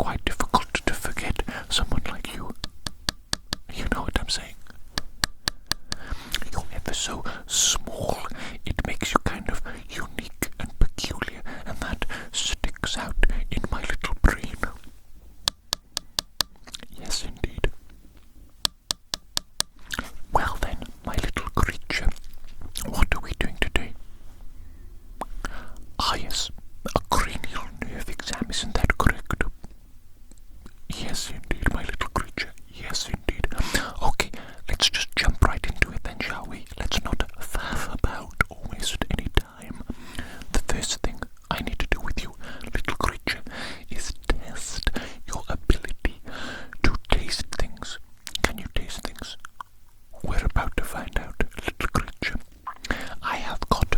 quite difficult to forget someone like you. You know what I'm saying? You're ever so small. It makes you kind of unique and peculiar, and that sticks out in my little brain. Yes, indeed. Well then, my little creature, what are we doing today? Ah yes, a cranial nerve exam, isn't that correct? Yes, indeed, my little creature. Yes, indeed. Okay, let's just jump right into it then, shall we? Let's not faff about or waste any time. The first thing I need to do with you, little creature, is test your ability to taste things. Can you taste things? We're about to find out, little creature. I have got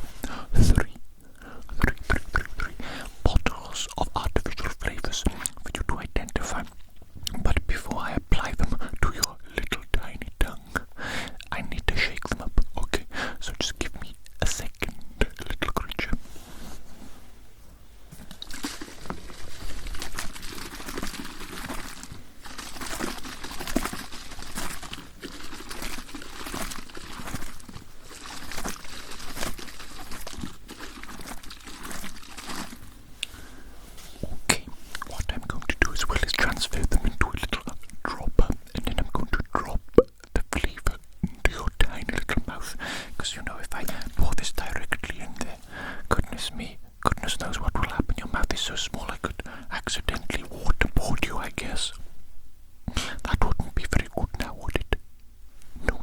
three bottles of artificial flavors for you to identify. But before I apply them to your little tiny tongue, I need to shake them up, okay? So just give me a second, little creature. Okay, what I'm going to do as well is transfer them into a little dropper, and then I'm going to drop the flavour into your tiny little mouth. Because you know, if I pour this directly in there, goodness me, goodness knows what will happen. Your mouth is so small I could accidentally waterboard you, I guess. That wouldn't be very good now, would it? No.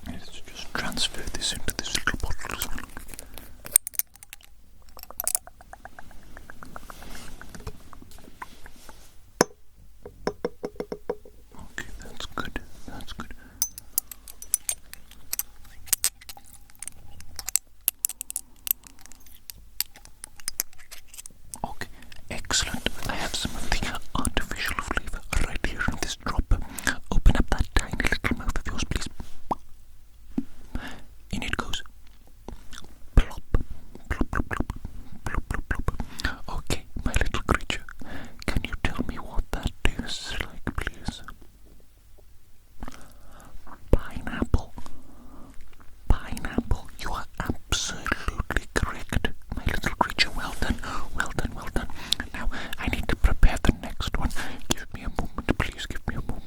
Let's just transfer this into this little bottle as well. Okay, that's good. That's good. Okay, excellent. I have some of the artificial flavour right here in this dropper. Open up that tiny little mouth of yours, please. In it goes. Plop, plop, plop, plop, plop, plop, plop. Okay, my little creature, can you tell me what that tastes like, please? Pineapple. Pineapple. You are absolutely correct, my little creature. Well done, well done, well done. Now, I need to prepare the next one. Give me a moment, please, give me a moment.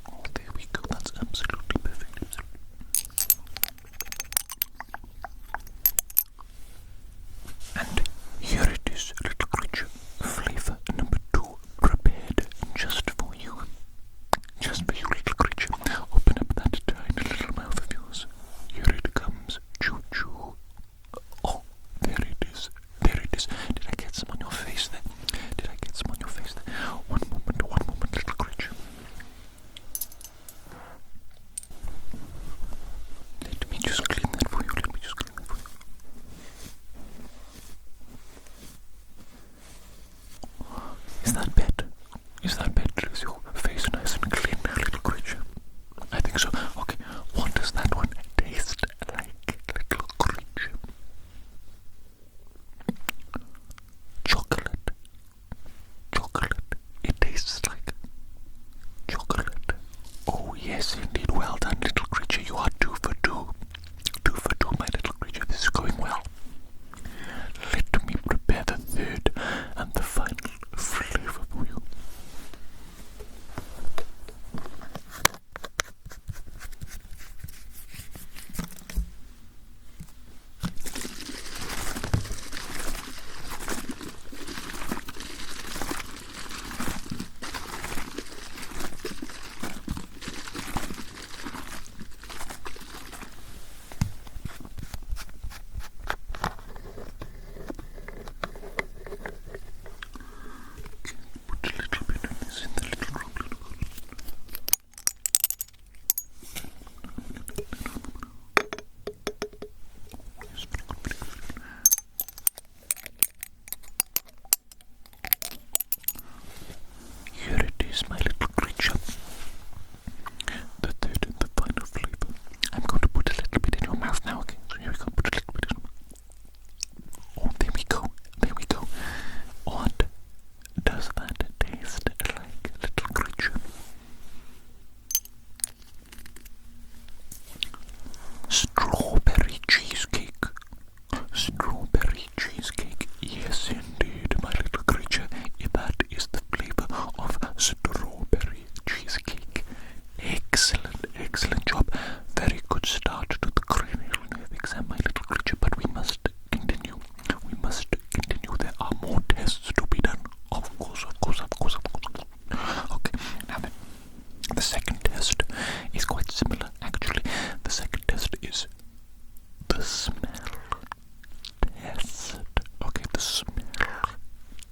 Oh, there we go. That's absolutely perfect. And here it is, little creature. Flavor number 2 prepared just for you. Just for you, little creature. Open up that tiny little mouth of yours. Here it comes. Choo choo. Oh, there it is. There it is. Did I get some on your face there? Did I get some on your face there? One moment, little creature. Let me just clean that for you. Is that better? Is your face nice and clean now, little creature? I think so. Okay, what does that one taste like, little creature? Chocolate. It tastes like chocolate. Oh yes, indeed. Well done, little creature. You are 2 for 2. 2 for 2, my little creature. This is going well. Let me prepare the third and the final flavor for you. second test is quite similar, actually. The second test is the smell test. Okay, the smell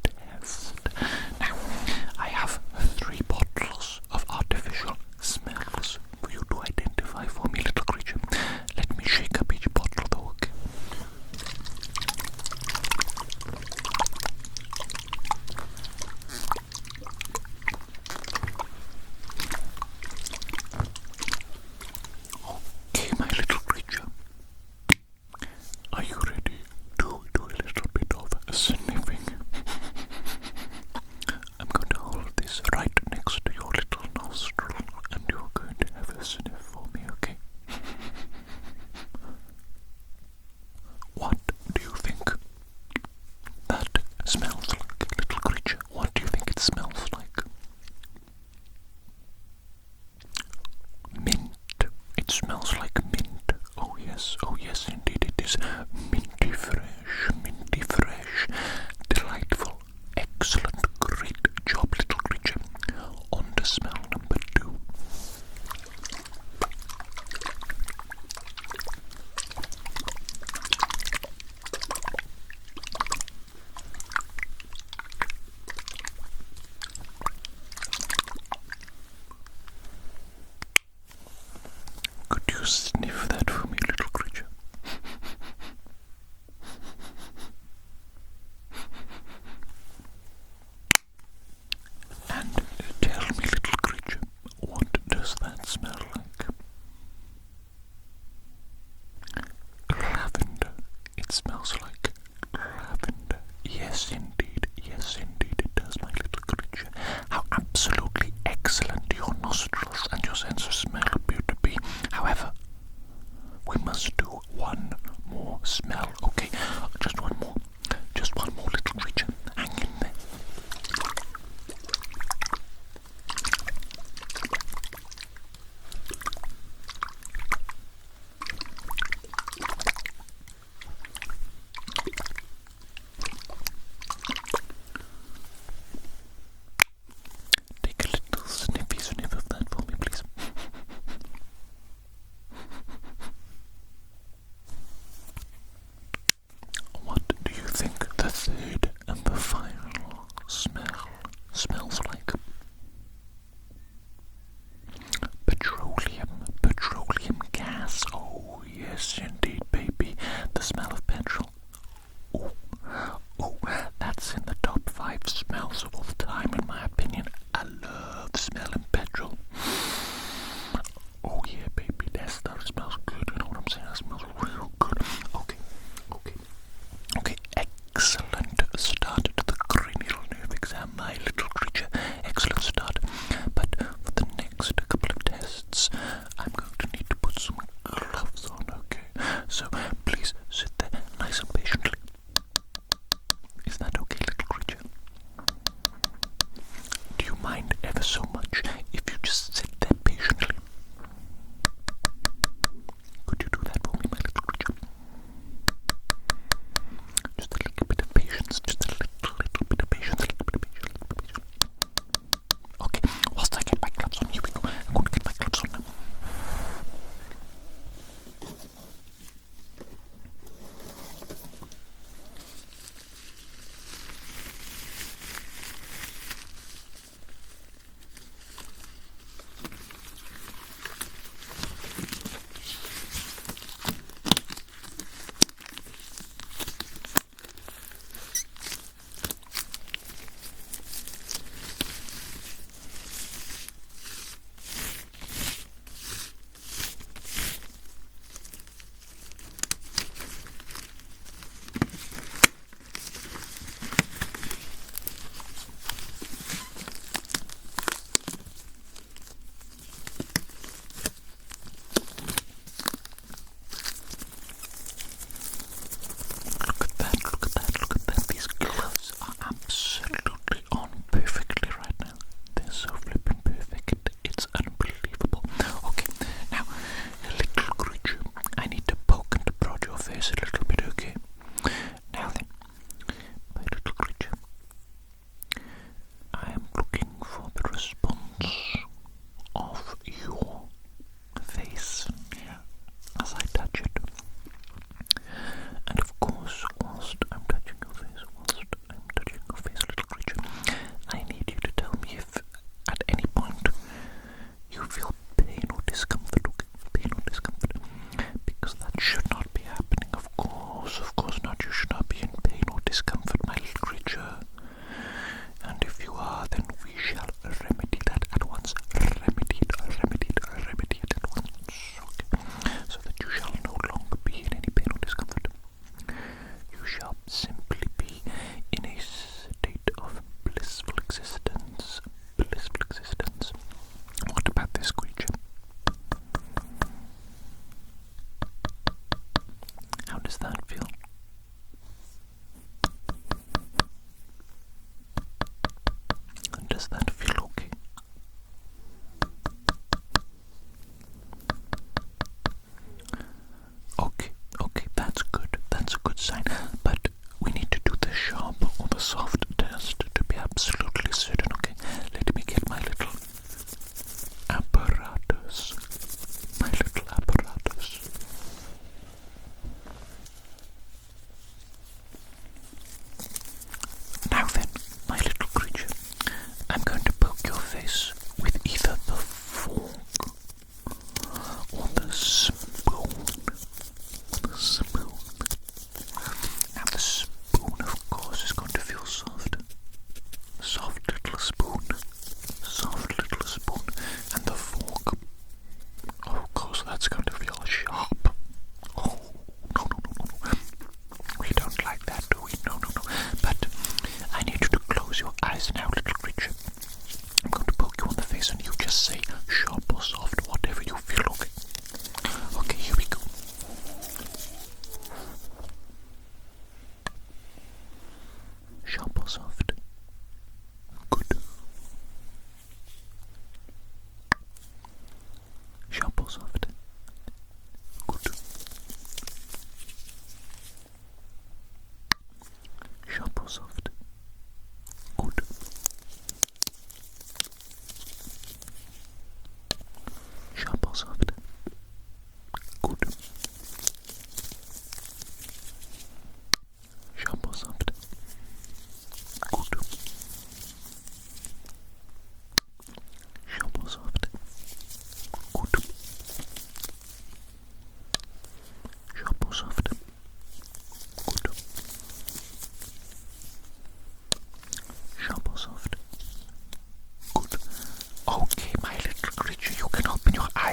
test. Now, I have 3 bottles of artificial smells for you to identify for me, little creature. Let me shake up each bottle though, okay? Okay, my little creature. Are you ready to do a little bit of sniffing? I'm going to hold this right next to your little nostril and you're going to have a sniff for me, okay? What do you think that smells like, little creature? What do you think it smells like? Mint. It smells like mint. Oh yes indeed it is. Minty fresh, delightful, excellent, great job, little creature. On to smell number 2. Could you sniff that for me, little creature? And tell me, little creature, what does that smell like? Lavender. It smells like lavender. Yes, indeed it does, my little creature. How absolutely excellent your nostrils and your sense of smell appear to be. However,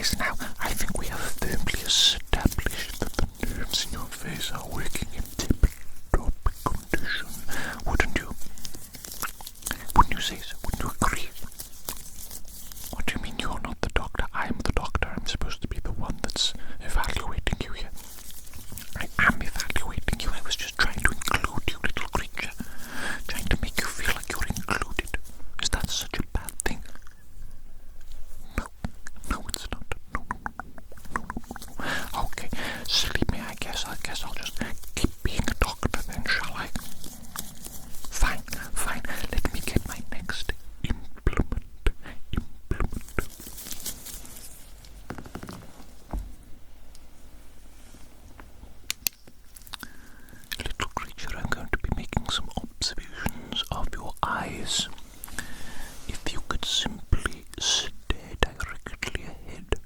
eyes now. I think we have firmly established that the nerves in your face are working in tip-top condition. Wouldn't you? Wouldn't you say so? Wouldn't you agree? What do you mean you're not the doctor? I'm the doctor. I'm supposed to be the one that's evaluating you here. I am evaluating you. I was just trying to include you, little creature. Trying to make you feel like you're included. Is that such a bad thing? No. No, it's not. No. Okay, silly me, I guess I'll just keep being a doctor then, shall I? Fine. Let me get my next implement. Little creature, I'm going to be making some observations of your eyes. If you could simply stare directly ahead,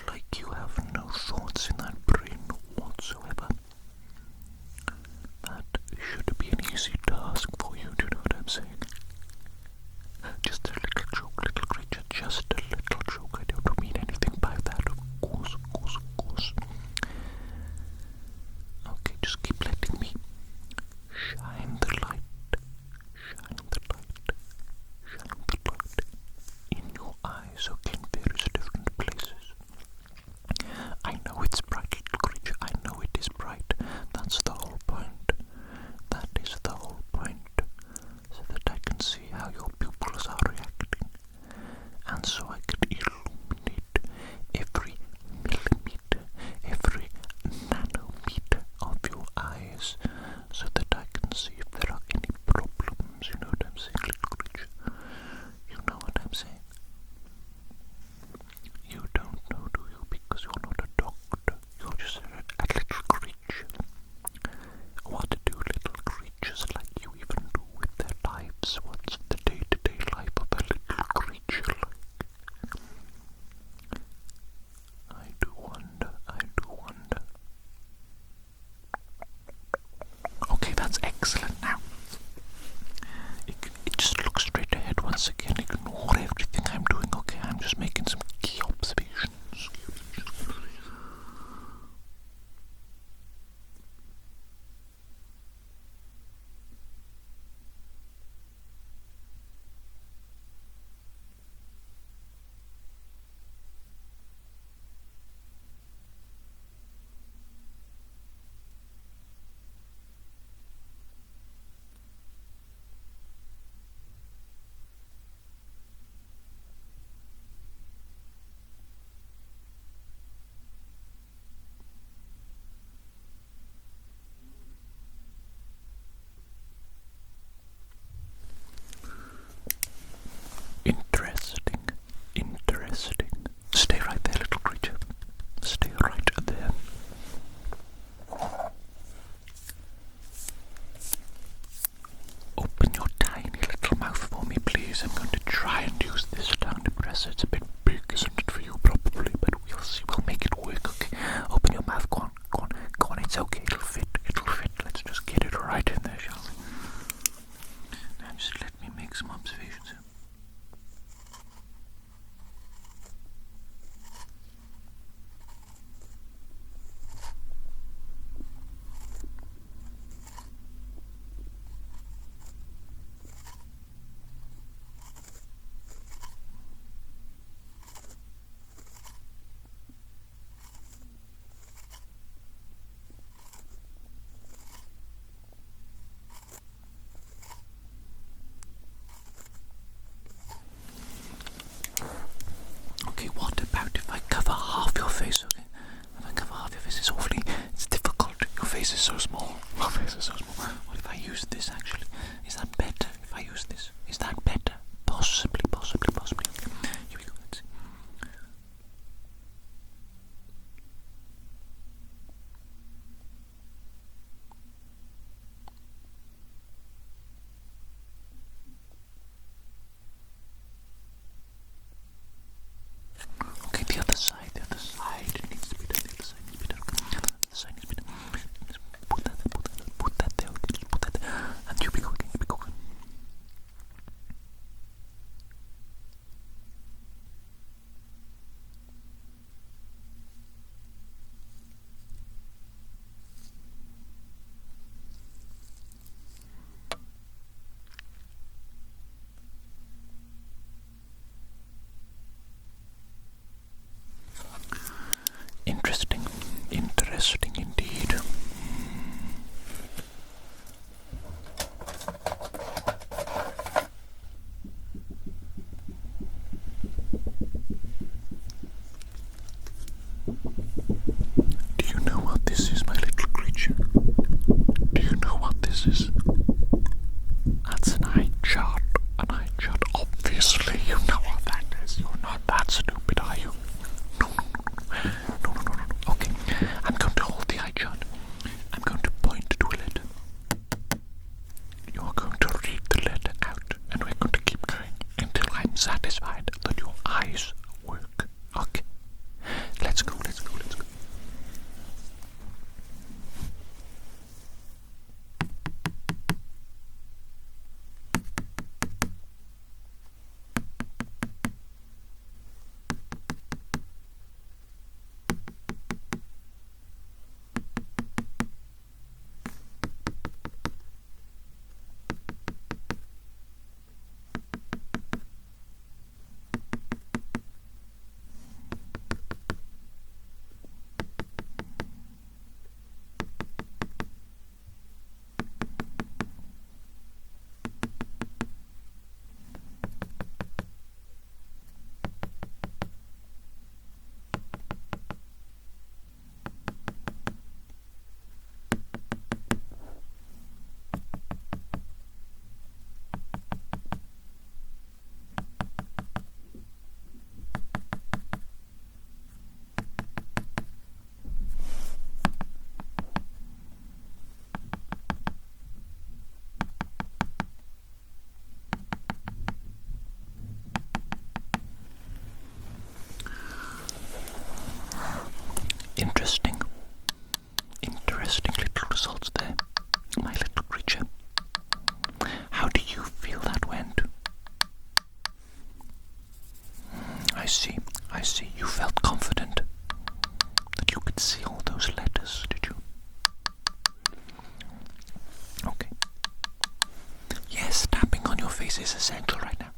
like you have no thoughts in that brain whatsoever. That should be an easy task for you, do you know what I'm saying? Just a little joke, little creature, just a little joke. I don't mean anything by that, of course. Okay, just keep letting me shine the light in your eyes, okay, in various different places. I know it's bright, little creature, I know it is bright. That's the whole point. That is the whole point. So that I can see how your pupils are reacting. And so I can illuminate every millimeter, every nanometer of your eyes, so that I can see if there are any problems. You know what I'm saying, little creature? You know what I'm saying? You don't know, do you? Because you're not a doctor. You're just a little creature. What do little creatures like you even do with their lives? What's the day-to-day life of a little creature like? I do wonder. Okay, that's excellent now. Just look straight ahead once again. Ignore everything I'm doing, okay? I'm just making some key observations. Interesting. Stay right there, little creature. Stay right there. Open your tiny little mouth for me, please. I'm going to try and use this tongue depressor. It's a bit big, isn't it, for you, probably, but we'll see. We'll make it work, okay? Open your mouth. Go on. It's okay. It'll fit. Let's just get it right in there, shall we? Now, just let me make some observations here. What about if I cover half your face, okay? If I cover half your face, it's difficult. Your face is so small. What if I use this, actually? Is that better if I use this? Is that better? Possibly. Okay. Here we go, let's see. Okay, the other side. It needs to be done. The other side needs to be done. Put that there. Okay, just put that there. And you'll be Do you know what this is, my little creature? Do you know what this is? That's an eye chart. An eye chart. Obviously, you know what that is. You're not that stupid, are you? No. Okay, I'm going to hold the eye chart. I'm going to point to a letter. You're going to read the letter out, and we're going to keep going until I'm satisfied that your eyes work. Okay? Let's go. Interesting little results there, my little creature. How do you feel that went? I see. You felt confident that you could see all those letters, did you? Okay. Yes, tapping on your face is essential right now.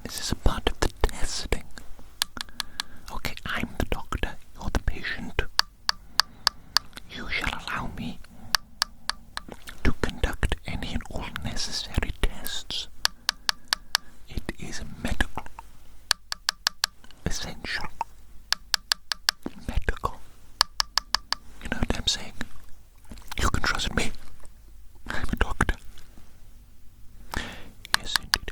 This is a part of the testing. Okay, I'm the doctor, you're the patient. You shall allow me to conduct any and all necessary tests. It is medical. Essential. Medical. You know what I'm saying? You can trust me. I'm a doctor. Yes, indeed.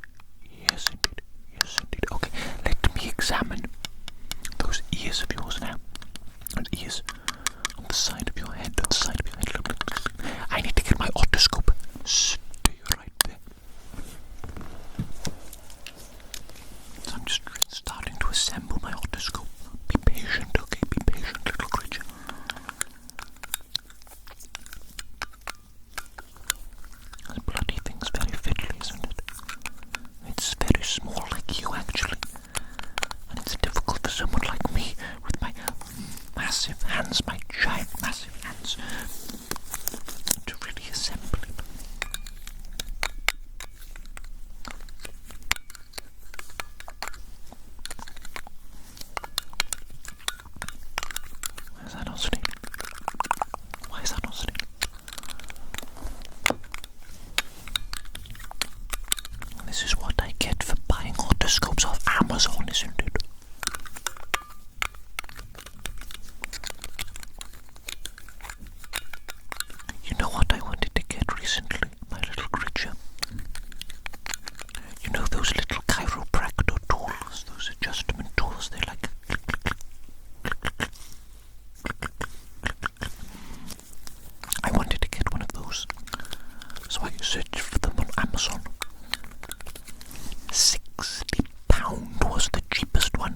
Okay, let me examine those ears of yours now. Those ears on the side of your head, Look. I need to get my otoscope. Stay right there. So I'm just starting to assemble my otoscope. Be patient, okay? Be patient, little creature. This bloody thing's very fiddly, isn't it? It's very small, like you, actually. And it's difficult for someone like me, with my massive hands, my giant massive hands, to really assemble it. Why is that not sitting? This is what I get for buying otoscopes off Amazon, isn't it? You know what I wanted to get recently, my little creature? You know those little chiropractor tools, those adjustment tools, they're like click, click, click, click, click, click, click, click, click, click. I wanted to get one of those, so I searched for them on Amazon. £60 was the cheapest one.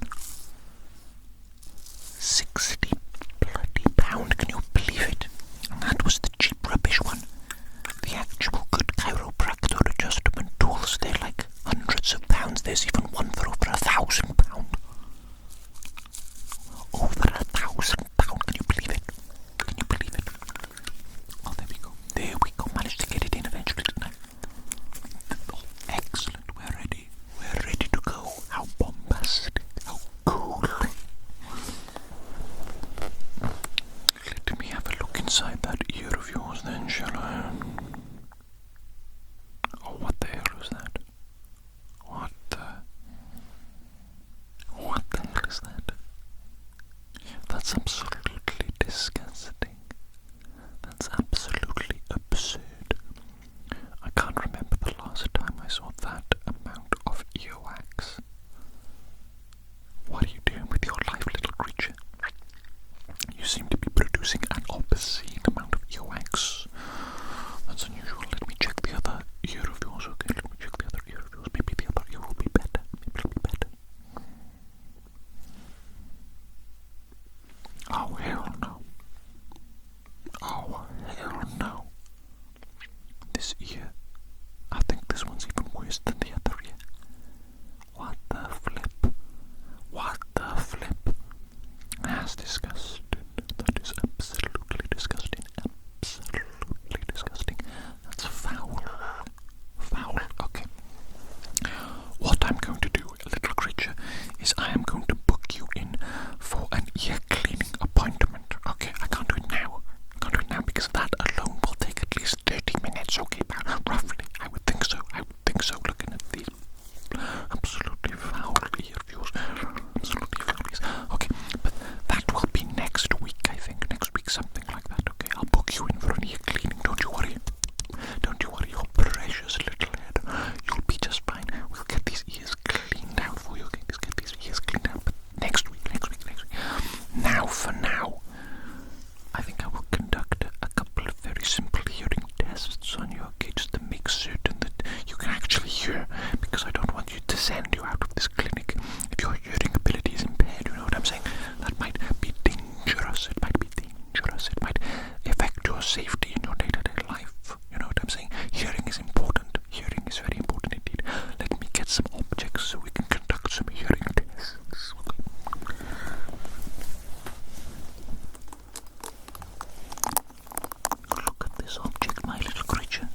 £60 bloody, can you believe it? And that was the cheap rubbish one. The actual good chiropractor adjustment tools, they're like hundreds of pounds. There's even one for over £1,000. Over £1,000, can you believe it? Oh, there we go, managed to get it in eventually, didn't I? Oh, excellent, we're ready to go. How bombastic, how cool. Let me have a look inside that ear of yours then, shall I? Oh, what the hell is that? What the hell is that? That's absolutely disgusting. That's absolutely absurd. I can't remember the last time I saw that amount of earwax. What are you doing with your life, little creature? You seem to be producing an obscene amount of earwax. That's unusual. Let me check the other ear of yours, okay? Let me check the other ear of yours. Maybe the other ear will be better. Maybe it'll be better. Oh, hell no. Oh, hell no. This ear, I think this one's even worse than the other ear. What the flip? What the flip? That's disgusting. That is absolutely disgusting. Absolutely disgusting. That's foul. Foul. Okay. What I'm going to do, little creature, is I am going to book you in for an ear cleaning appointment. Okay, I can't do it now. I can't do it now because that alone will take at least 30 minutes. Okay, roughly. I would think so. I would think so. Looking at these absolutely foul ear of yours. Absolutely foul ears. Okay, but that will be next week, I think. Next week, something like that. Okay, I'll book you in for an ear cleaning. Don't you worry. Don't you worry, your precious little head. You'll be just fine. We'll get these ears cleaned out for you. Okay, let's get these ears cleaned out. But next week. Now, for now, I think I will conduct a couple of very simple hearing tests on you, okay, just to make certain that you can actually hear, because I don't want you to send you out of this clinic if your hearing ability is impaired, you know what I'm saying? That might be dangerous, it might be dangerous, it might affect your safety in your day-to-day life, you know what I'm saying? Hearing is important, hearing is very important indeed. Let me get some objects so we can conduct some hearing tests, okay? Look at this object, my little creature.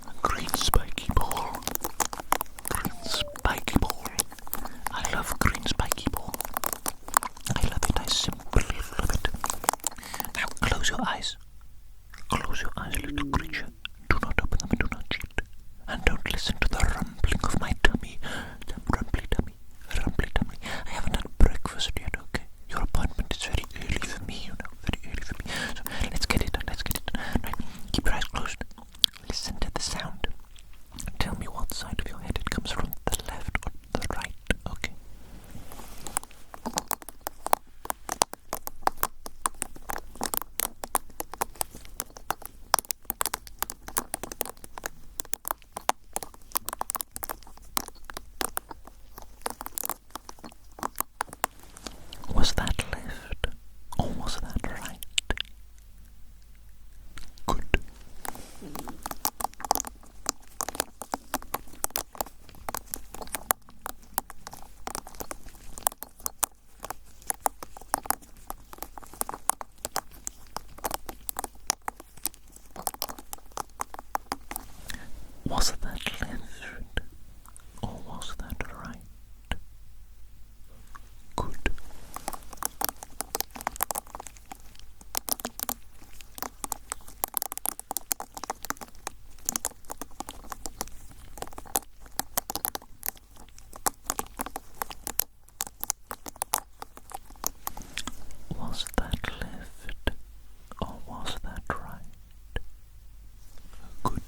A green spiky ball. Green spiky ball. I love green spiky ball. I love it. I simply love it. Now close your eyes. Close your eyes, little creature. Do not open them and do not cheat. And don't listen to the rumbling of my tummy. Rumbly tummy. Rumbly tummy. I haven't had breakfast yet, okay? Your appointment is very early for me, you know. Very early for me. So let's get it done. Let's get it done. Right. Keep your eyes closed. Listen to the sound. Tell me what side of your head it comes from, the left or the right, okay? Was that left or was that right? Good. Was that left or was that right? Good. Was that left or was that right? Good.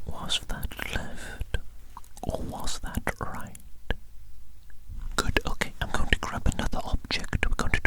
Was that left or was that right? Good, okay, I'm going to grab another object. We're going to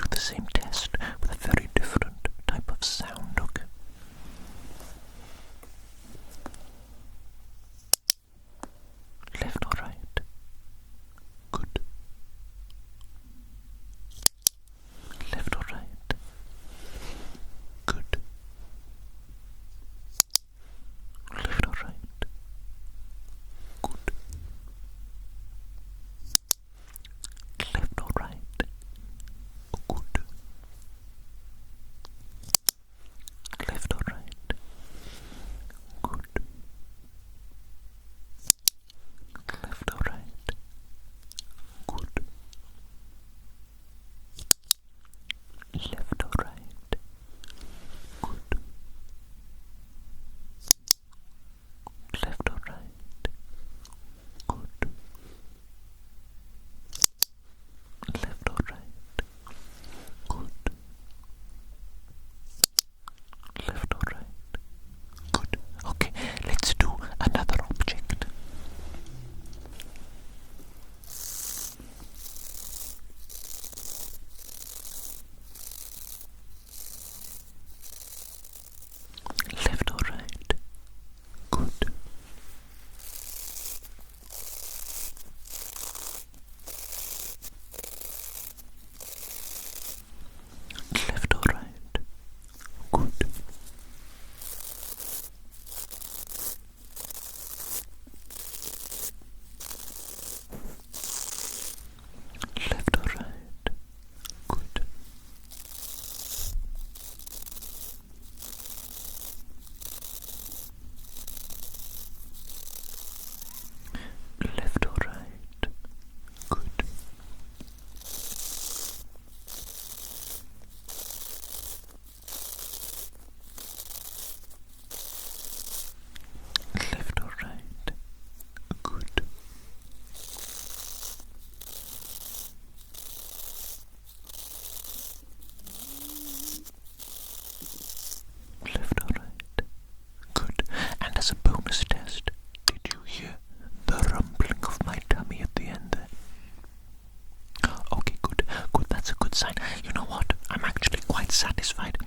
You know what? I'm actually quite satisfied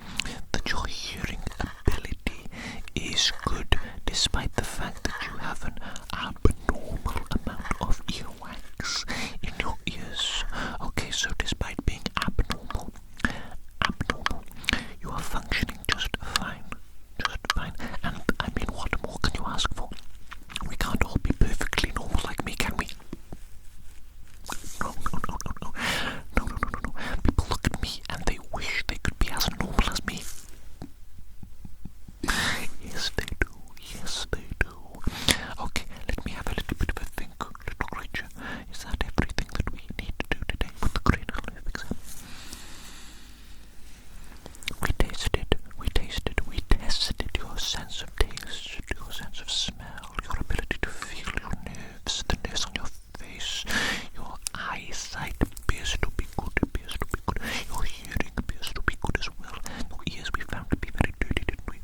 that your hearing ability is good, despite the fact that you have an abnormal amount of earwax in your ears. Okay, so despite being abnormal, you are functioning just fine. Just fine. And I mean, what more can you ask for? We can't all be perfectly normal like me, can we? No. People look at me and they wish they could be as normal as me. Yes, they do. Yes, they do. Okay, let me have a little bit of a think, little creature. Is that everything that we need to do today with the cranial nerve exam? We tested your sense of taste, your sense of smell, your ability to feel your nerves, the nerves on your face, your eyesight appears to be good, your hearing appears to be good as well. Your ears we found to be very dirty, didn't we?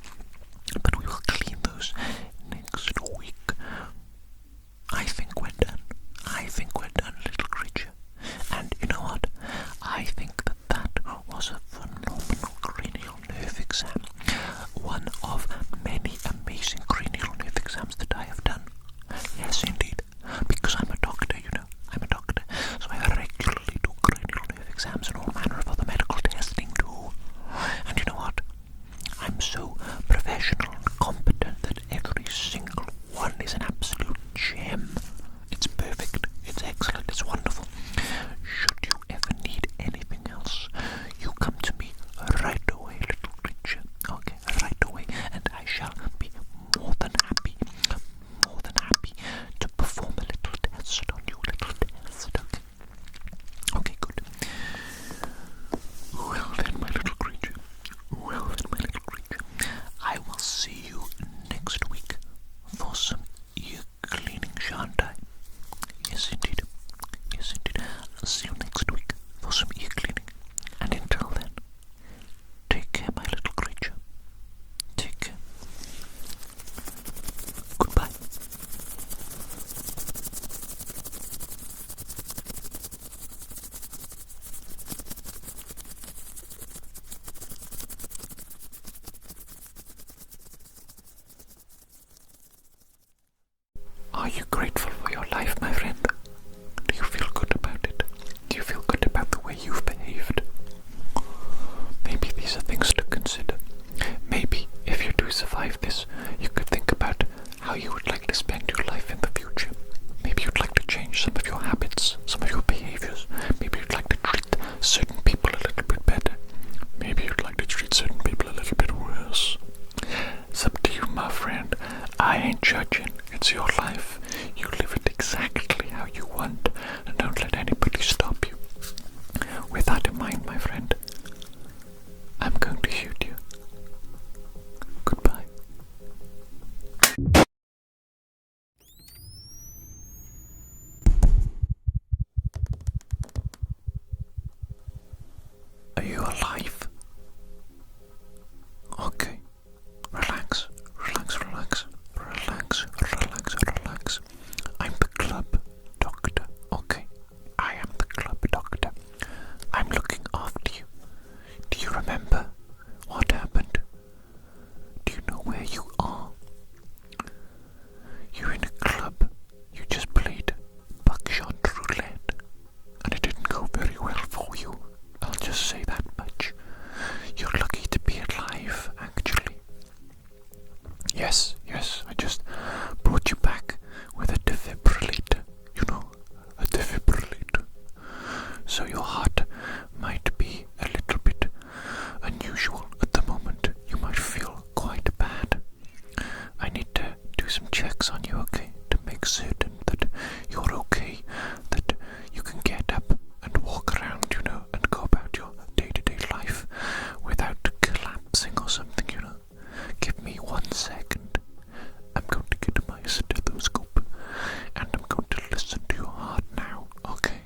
But we will clean those next week. I think we're done, little creature. And you know what? I think that was a phenomenal cranial nerve exam. One of many amazing cranial nerve exams that I have done. Yes, indeed. Because I'm a doctor, you know. I'm a doctor. So I regularly do cranial nerve exams and all manner of other medical testing too. And you know what? I'm so professional and competent that every single one is an absolute gem. It's perfect. It's excellent. It's wonderful. Should you ever need anything else, you come to me right away, little creature. Okay, right away, and I shall be more than happy to perform a little test on you, okay? Okay, good. Well then, my little creature. I will see you next week for some ear cleaning, shan't I? Yes, indeed. I'll see you next week for some ear cleaning. And until then, take care, my little creature. Take care. Goodbye. Are you grateful for your life, my friend? Do you feel good about it? Do you feel good about the way you've behaved? Maybe these are things to consider. Maybe if you do survive this, you could think about how you would like to spend your life in the future. Maybe you'd like to change some of your habits, some of your behaviors. Maybe you'd like to treat certain people a little bit better. Maybe you'd like to treat certain people a little bit worse. It's up to you, my friend. I ain't judging. It's your life. You live it exactly how you want, and don't let anybody stop you. With that in mind, my friend, I'm going to shoot you. Goodbye. Are you alive? Okay. Relax. I'm the club doctor. Okay. I am the club doctor. I'm looking after you. Do you remember what happened? Do you know where you are? You're in a club. You just played buckshot roulette, and it didn't go very well for you. I'll just say that much. You're lucky to be alive, actually. Yes, I just brought you back with a defibrillator. You know, a defibrillator. So your heart might be a little bit unusual at the moment. You might feel quite bad. I need to do some checks on you, okay? To make certain that you're okay, that you can get up and walk around, you know, and go about your day-to-day life without collapsing or something, you know. Give me 1 second. I'm going to get my stethoscope and I'm going to listen to your heart now, okay?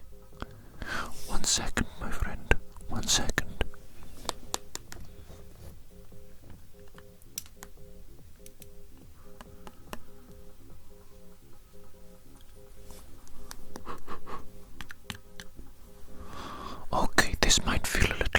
1 second, my friend. 1 second. Okay, this might feel a little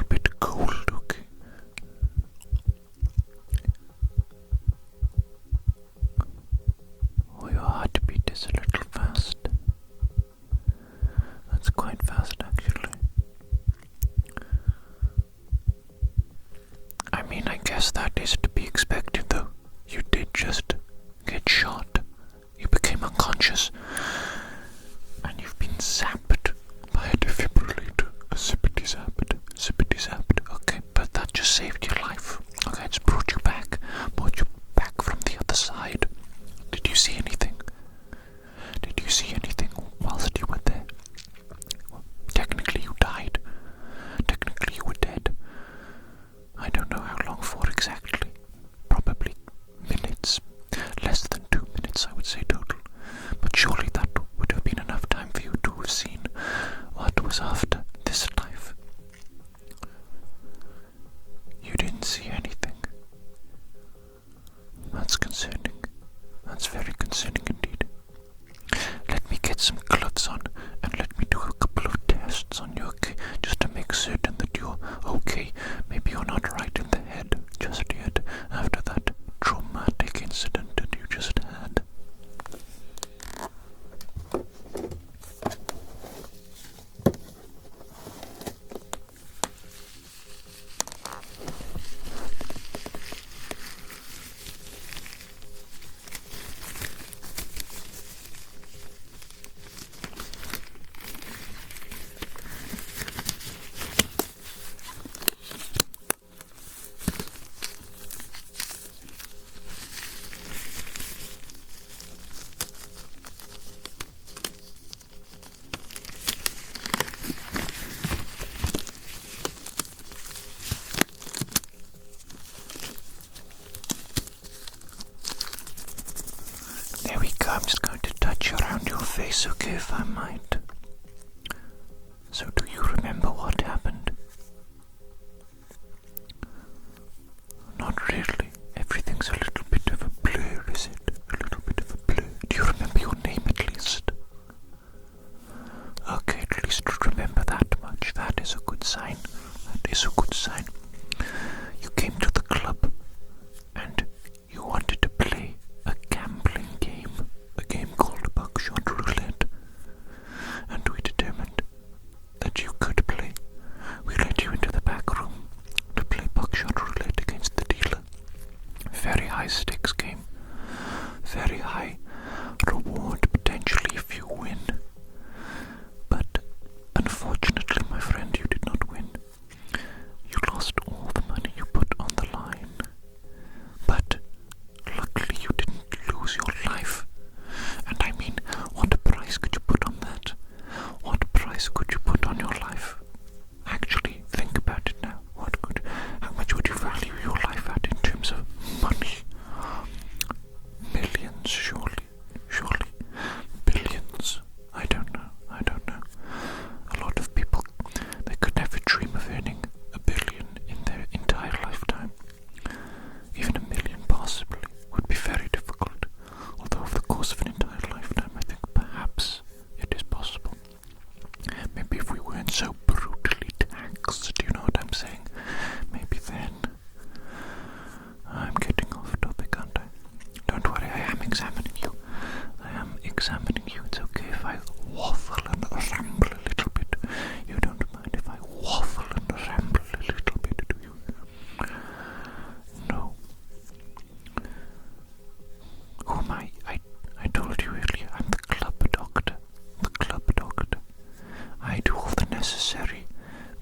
It's okay if I might. So do you remember what happened? Not really. Everything's a little bit of a blur, is it? A little bit of a blur. Do you remember your name at least? Okay, at least remember that much. That is a good sign. That is a good sign. You came to the club and you wanted to play a gambling game. A game called Buckshot Roulette. And we determined that you could play. We led you into the back room to play Buckshot Roulette against the dealer. Very high stakes game. Very high reward potentially if you win. But unfortunately, my friend, you did not win. You lost all the money you put on the line. But luckily you didn't lose your life. And I mean, what price could you put on that? What price could you put on your life? Actually, think about it now. How much would you value your life at in terms of money? Millions, surely. Billions. I don't know. A lot of people, they could never dream of earning $1 billion in their entire lifetime. Even $1 million possibly would be very difficult. Although over the course of an entire lifetime, I think perhaps it is possible. Maybe if we weren't so brutally taxed, do you know what I'm saying? Maybe then. I'm getting off topic, aren't I? Don't worry, I am examining you. It's okay if I waffle and ramble a little bit. You don't mind if I waffle and ramble a little bit, do you? No. Who am I? I told you earlier, I'm the club doctor. I do all the necessary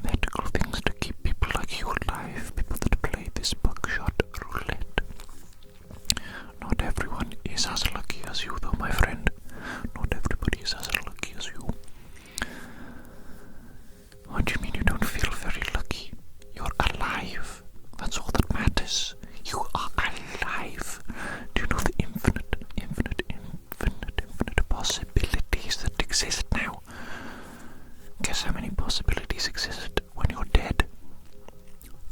medical things to keep people like you alive, people that play this buckshot roulette. Not everyone is as lucky as you, though, my friend. Not everybody is as lucky as you. What do you mean you don't feel very lucky? You're alive. That's all that matters. You are alive. Do you know the infinite possibilities that exist now? Guess how many possibilities exist when you're dead?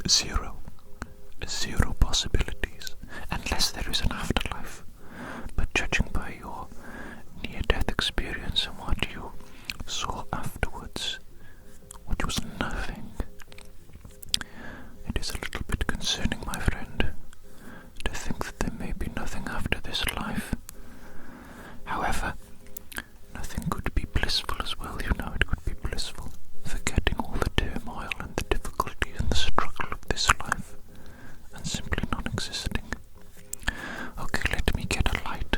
Zero. Zero possibilities. Unless there is an afterlife. But judging by your near-death experience and what you saw afterwards, which was nothing, it is a little bit concerning, my friend, to think that there may be nothing after this life. However, nothing could be blissful as well, you know. It could be blissful, forgetting all the turmoil and the difficulties and the struggle of this life, and simply non-existing. Okay, let me get a light.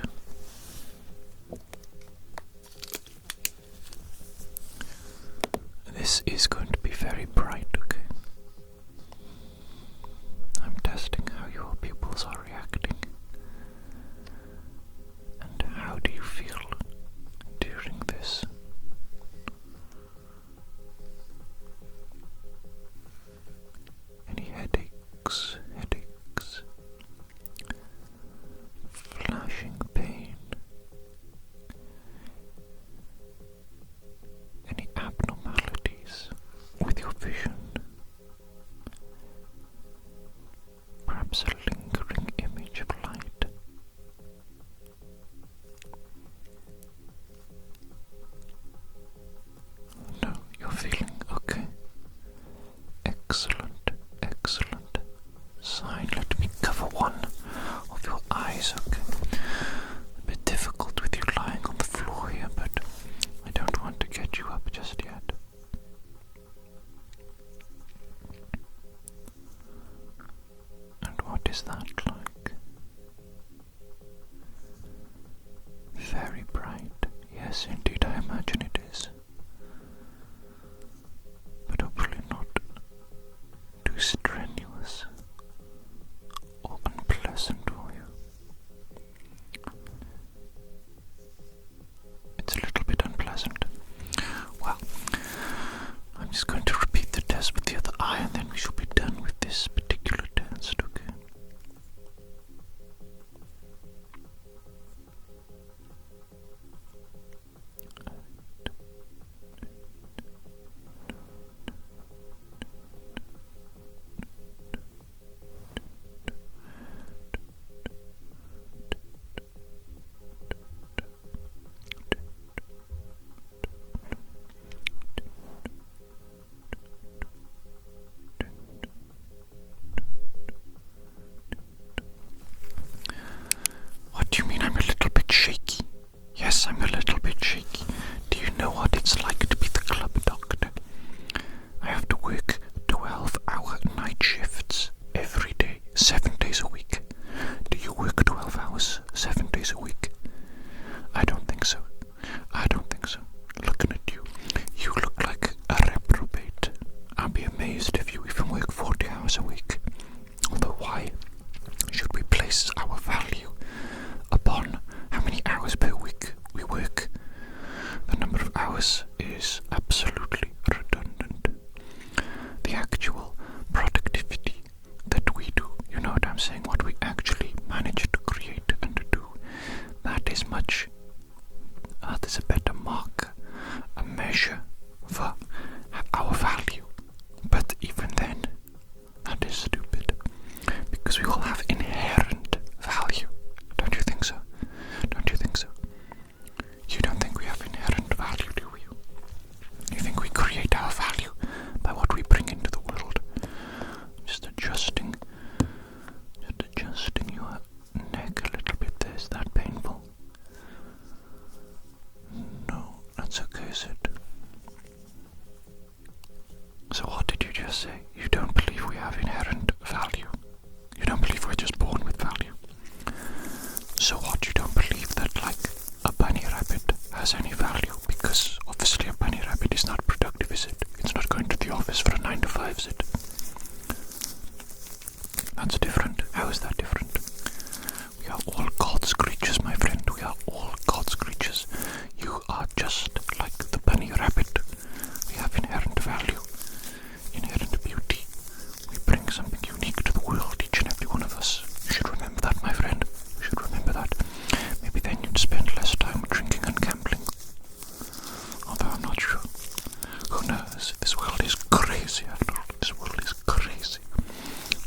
This is going to be very bright, okay? I'm testing how your pupils are reacting. And how do you feel during this? Any headaches? Flashing pain? Any abnormalities with your vision? Perhaps a lingering image of light? No, you're feeling okay. Excellent. Sign. Let me cover one of your eyes, okay? A bit difficult with you lying on the floor here, but I don't want to get you up just yet. And what is that like? Very bright. Yes, indeed, I imagine it is. But hopefully not too strenuous or unpleasant for you. It's a little bit unpleasant. Well, I'm just going to repeat the test with the other eye and then we shall be done with this particular test, okay? say, you don't believe we have inherent value. You don't believe we're just born with value. So what, you don't believe that, like, a bunny rabbit has any value? Because obviously a bunny rabbit is not productive, is it? It's not going to the office for a 9 to 5, is it? That's different. How is that different? We are all God's creatures, my friend. We are all God's creatures. You are just like the bunny rabbit. We have inherent value, inherent beauty. We bring something unique to the world, each and every one of us. You should remember that, my friend. You should remember that. Maybe then you'd spend less time drinking and gambling. Although I'm not sure. Who knows? This world is crazy, after all. This world is crazy.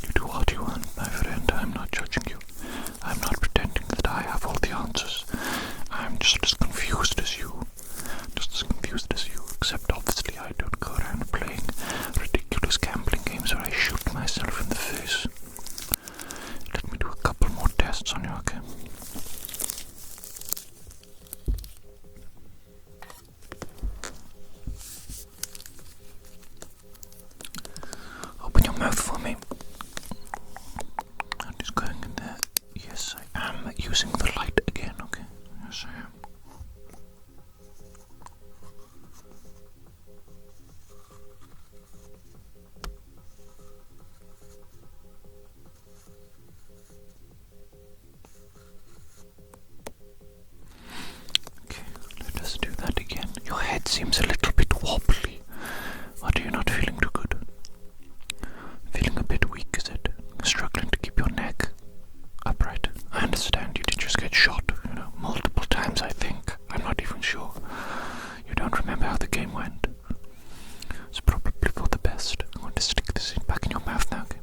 You do what you want, my friend. I'm not judging you. I'm not pretending that I have all the answers. I'm just as confused as you. Just as confused as you. Except obviously I don't go around playing ridiculous gambling games where I shoot myself in the face. Let me do a couple more tests on you, okay? Open your mouth for me. I'm just going in there. Yes, I am using the light again, okay? Yes, I am. Okay, let us do that again. Your head seems a little bit wobbly. What, are you not feeling too good? Feeling a bit weak, is it? Struggling to keep your neck upright? I understand you did just get shot, multiple times, I think. I'm not even sure. You don't remember how the game went. It's probably for the best. I'm going to stick this back in your mouth now, okay?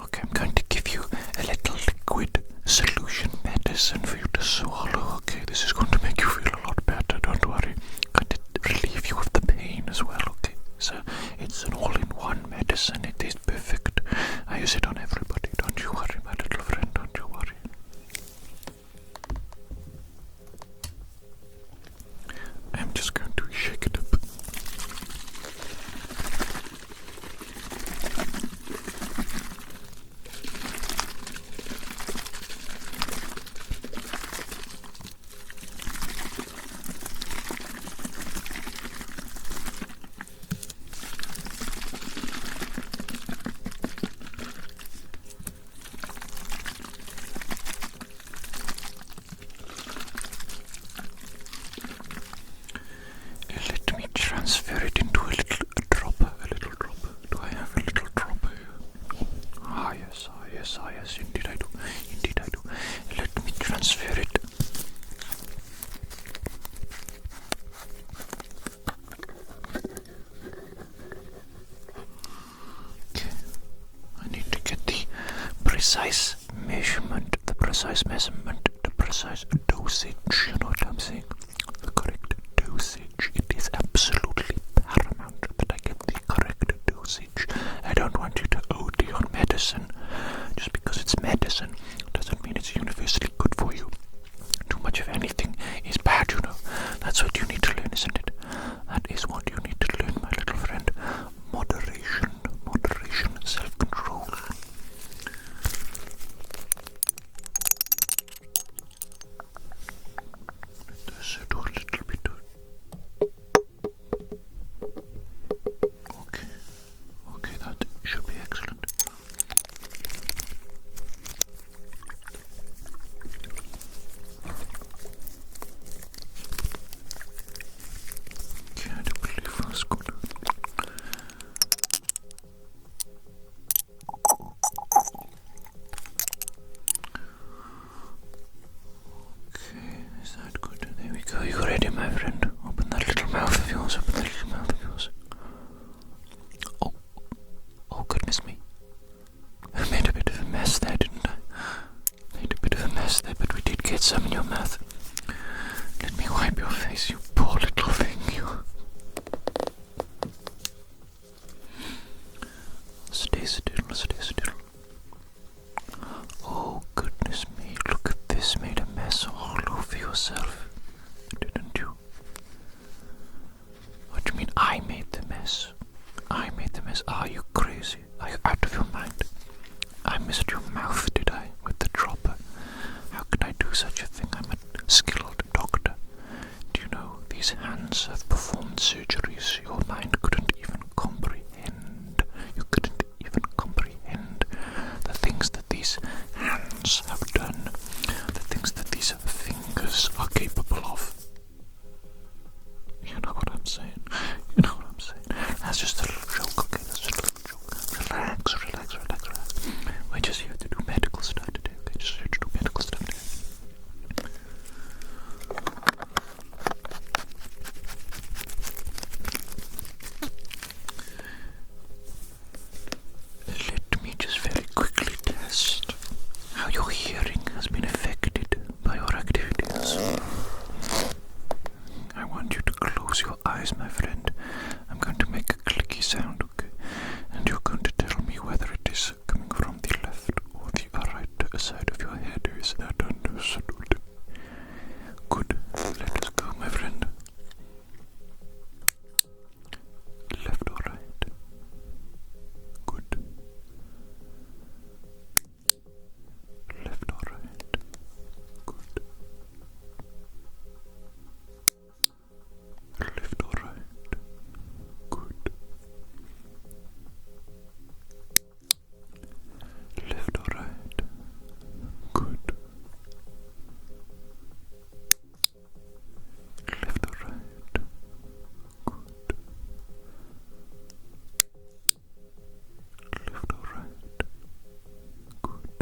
Okay, I'm going to give you a little liquid solution medicine for you to swallow. Okay, this is going to make you feel a lot better, don't worry. I'm going to relieve you of the pain as well, okay? So it's an all-in-one medicine. It is perfect. I use it on everybody. Don't you worry, my little friend, don't you worry. I'm just going to shake it up. Let me transfer it into a little drop. Do I have a little drop here? Ah yes, indeed I do. Let me transfer it. Okay, I need to get the precise measurement, the precise dosage, you know what I'm saying? The correct dosage. It is absolutely paramount that I get the correct dosage. I don't want you to OD on medicine. Just because it's medicine doesn't mean it's universally good for you. Too much of anything is bad, That's what you need to learn, isn't it? That is what you need to learn, my little friend. Moderation, self-control. Let us the mess. Are you crazy? Are you out of your mind? I missed your mouth, did I, with the dropper? How could I do such a thing? I'm a skilled doctor. Do you know, these hands have performed surgeries your mind couldn't even comprehend. You couldn't even comprehend the things that these hands have done, the things that these fingers are capable of. You know what I'm saying? You know what I'm saying? That's just a little joke, okay? That's just a little joke. Relax, relax, relax, relax. We're just here to do medical stuff today, okay? Just here to do medical stuff today. Let me just very quickly test how your hearing has been affected by your activities. I want you to close your eyes, my friend. I'm going to make a clicky sound, okay? And you're going to tell me whether it is coming from the left or the right side of your head. Is that understood? Good. Let us go, my friend. Left or right? Good. Left or right? Good. Left or right? Good. Left or right? Good. Left or right? Good. Left or right? Good.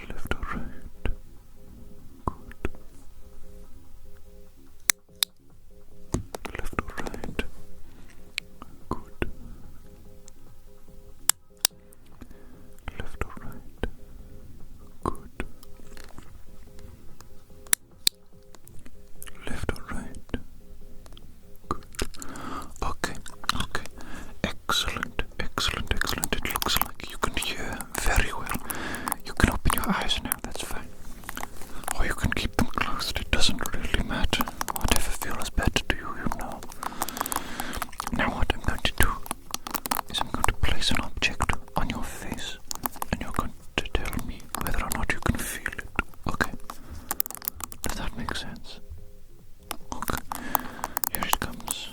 Left or right? Good. Left or right? Good. Left or right? Good. Left or right? Good. Okay, okay. Excellent, excellent, excellent. It looks like you can hear very well. You can open your eyes now, that's fine. Or you can keep them closed, it doesn't really matter. Whatever feels better to you, you know. Now what I'm going to do is I'm going to place an object on your face and you're going to tell me whether or not you can feel it. Okay? Does that make sense? Okay. Here it comes.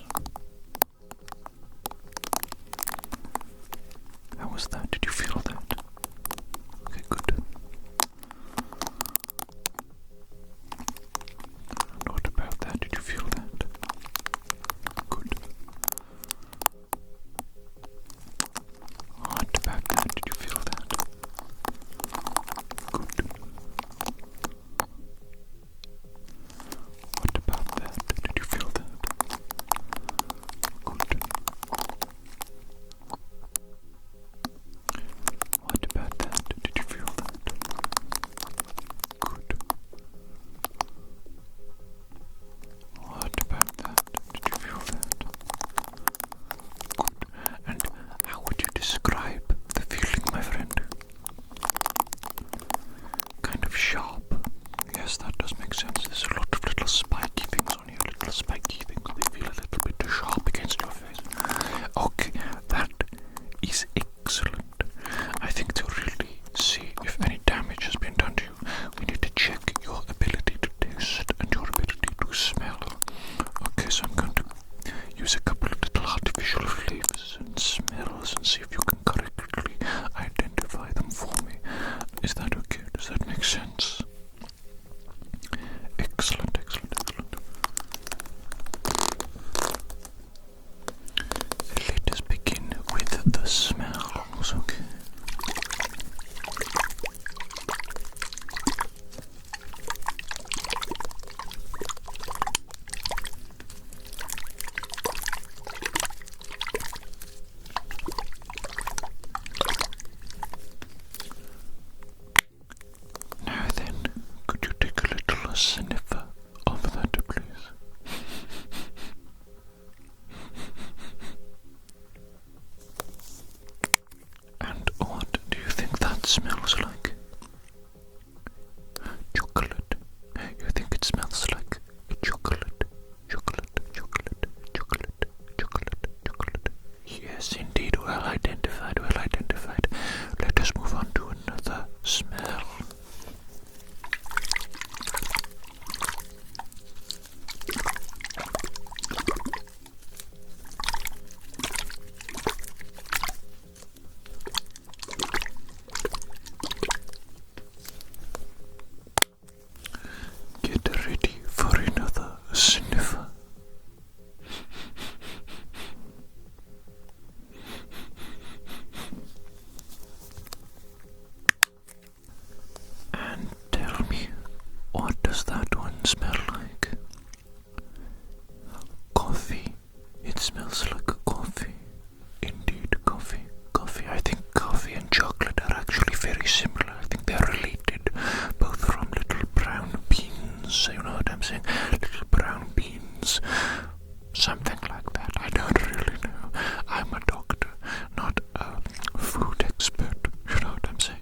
something like that. I don't really know. I'm a doctor, not a food expert. You know what I'm saying?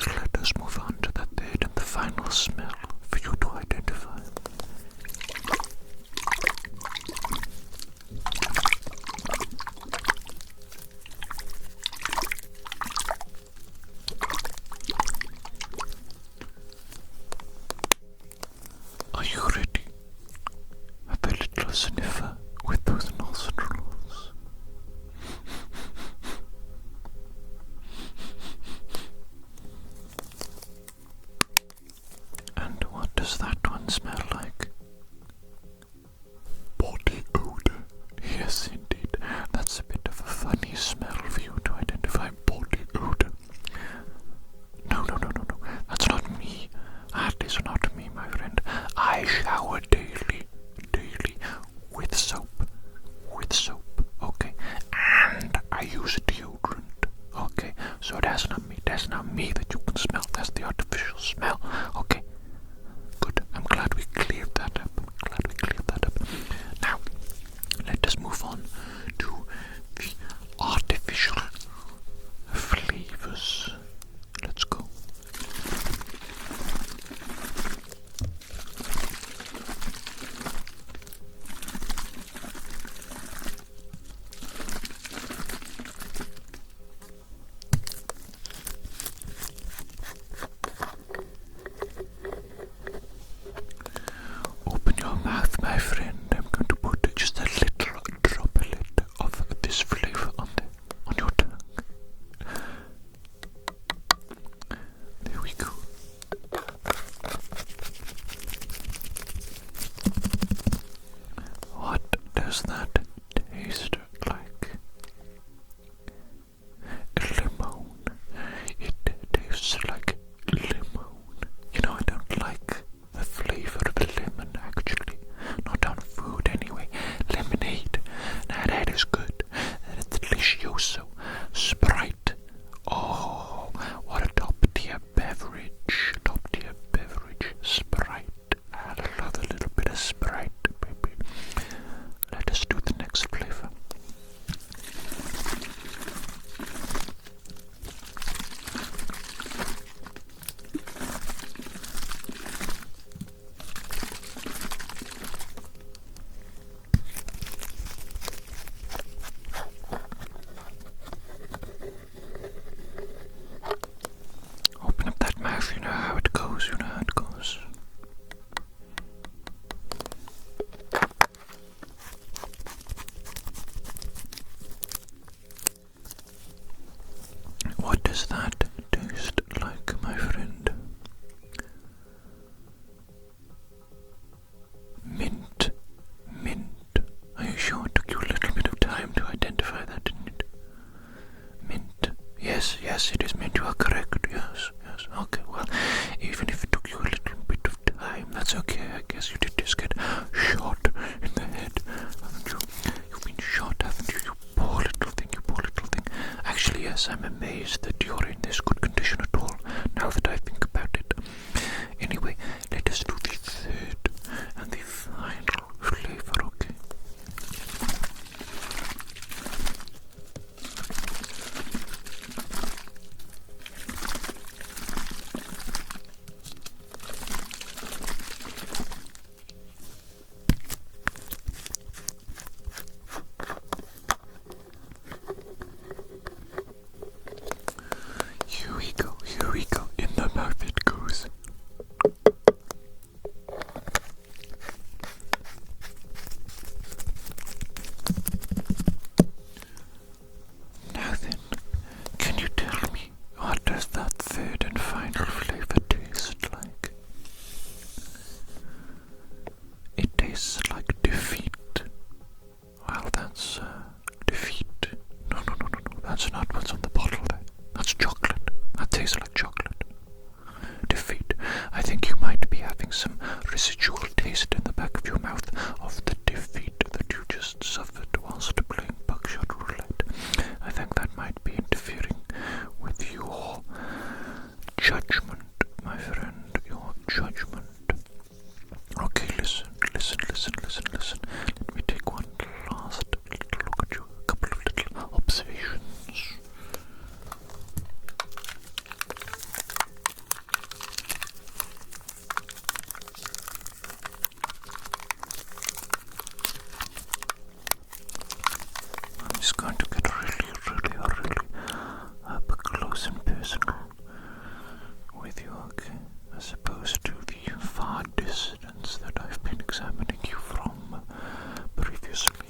Let us move on to the third and the final smell for you to identify. Are you ready? Have a little sniffer with those nostrils. And what does that one smell like? Body odor. Yes, indeed. That's a bit of a funny smell for you to identify. Body odor. No. That's not me. That is not me, my friend. I shower daily, with soap, okay? And I use deodorant, okay? So that's not me that you can smell. That's the artificial smell, okay? Good. I'm glad we cleared that up. Now, let us move on to the artificial flavors. Let's go. Open your mouth, my friend. I'm going to put just a little droplet of this flavor on your tongue. There we go. What does that taste like? Lemon. It tastes like lemon. You know, I don't like the flavor of the lemon, actually. Not on food, anyway. Lemonade. Now that is good. That is delicioso. Sprite. Oh, what a top-tier beverage. Sprite. I love a little bit of Sprite, baby. Let us do the next flavor. Open up that mouth, you know how it goes. What does that taste like, my friend? Mint. Are you sure it took you a little bit of time to identify that, didn't it? Mint. Yes, it is mint. You are correct. Yes. Okay, well, even if it took you a little bit of time, that's okay. I guess you did just get shot in the head, haven't you? You've been shot, haven't you? You poor little thing. Actually, yes, I'm amazed that you're in this good condition at all, now that I think about it. Anyway, let us do the third and the final flavor, okay? You is going to get really up close and personal with you, okay? As opposed to the far distance that I've been examining you from previously.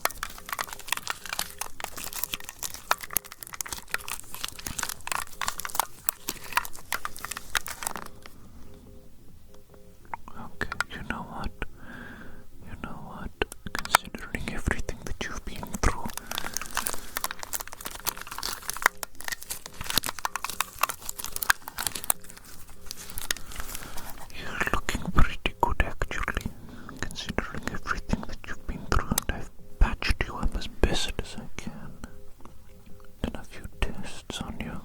Okay, you know what? Considering everything that you've been through, you're looking pretty good actually, considering everything that you've been through, and I've patched you up as best as I can. Done a few tests on you.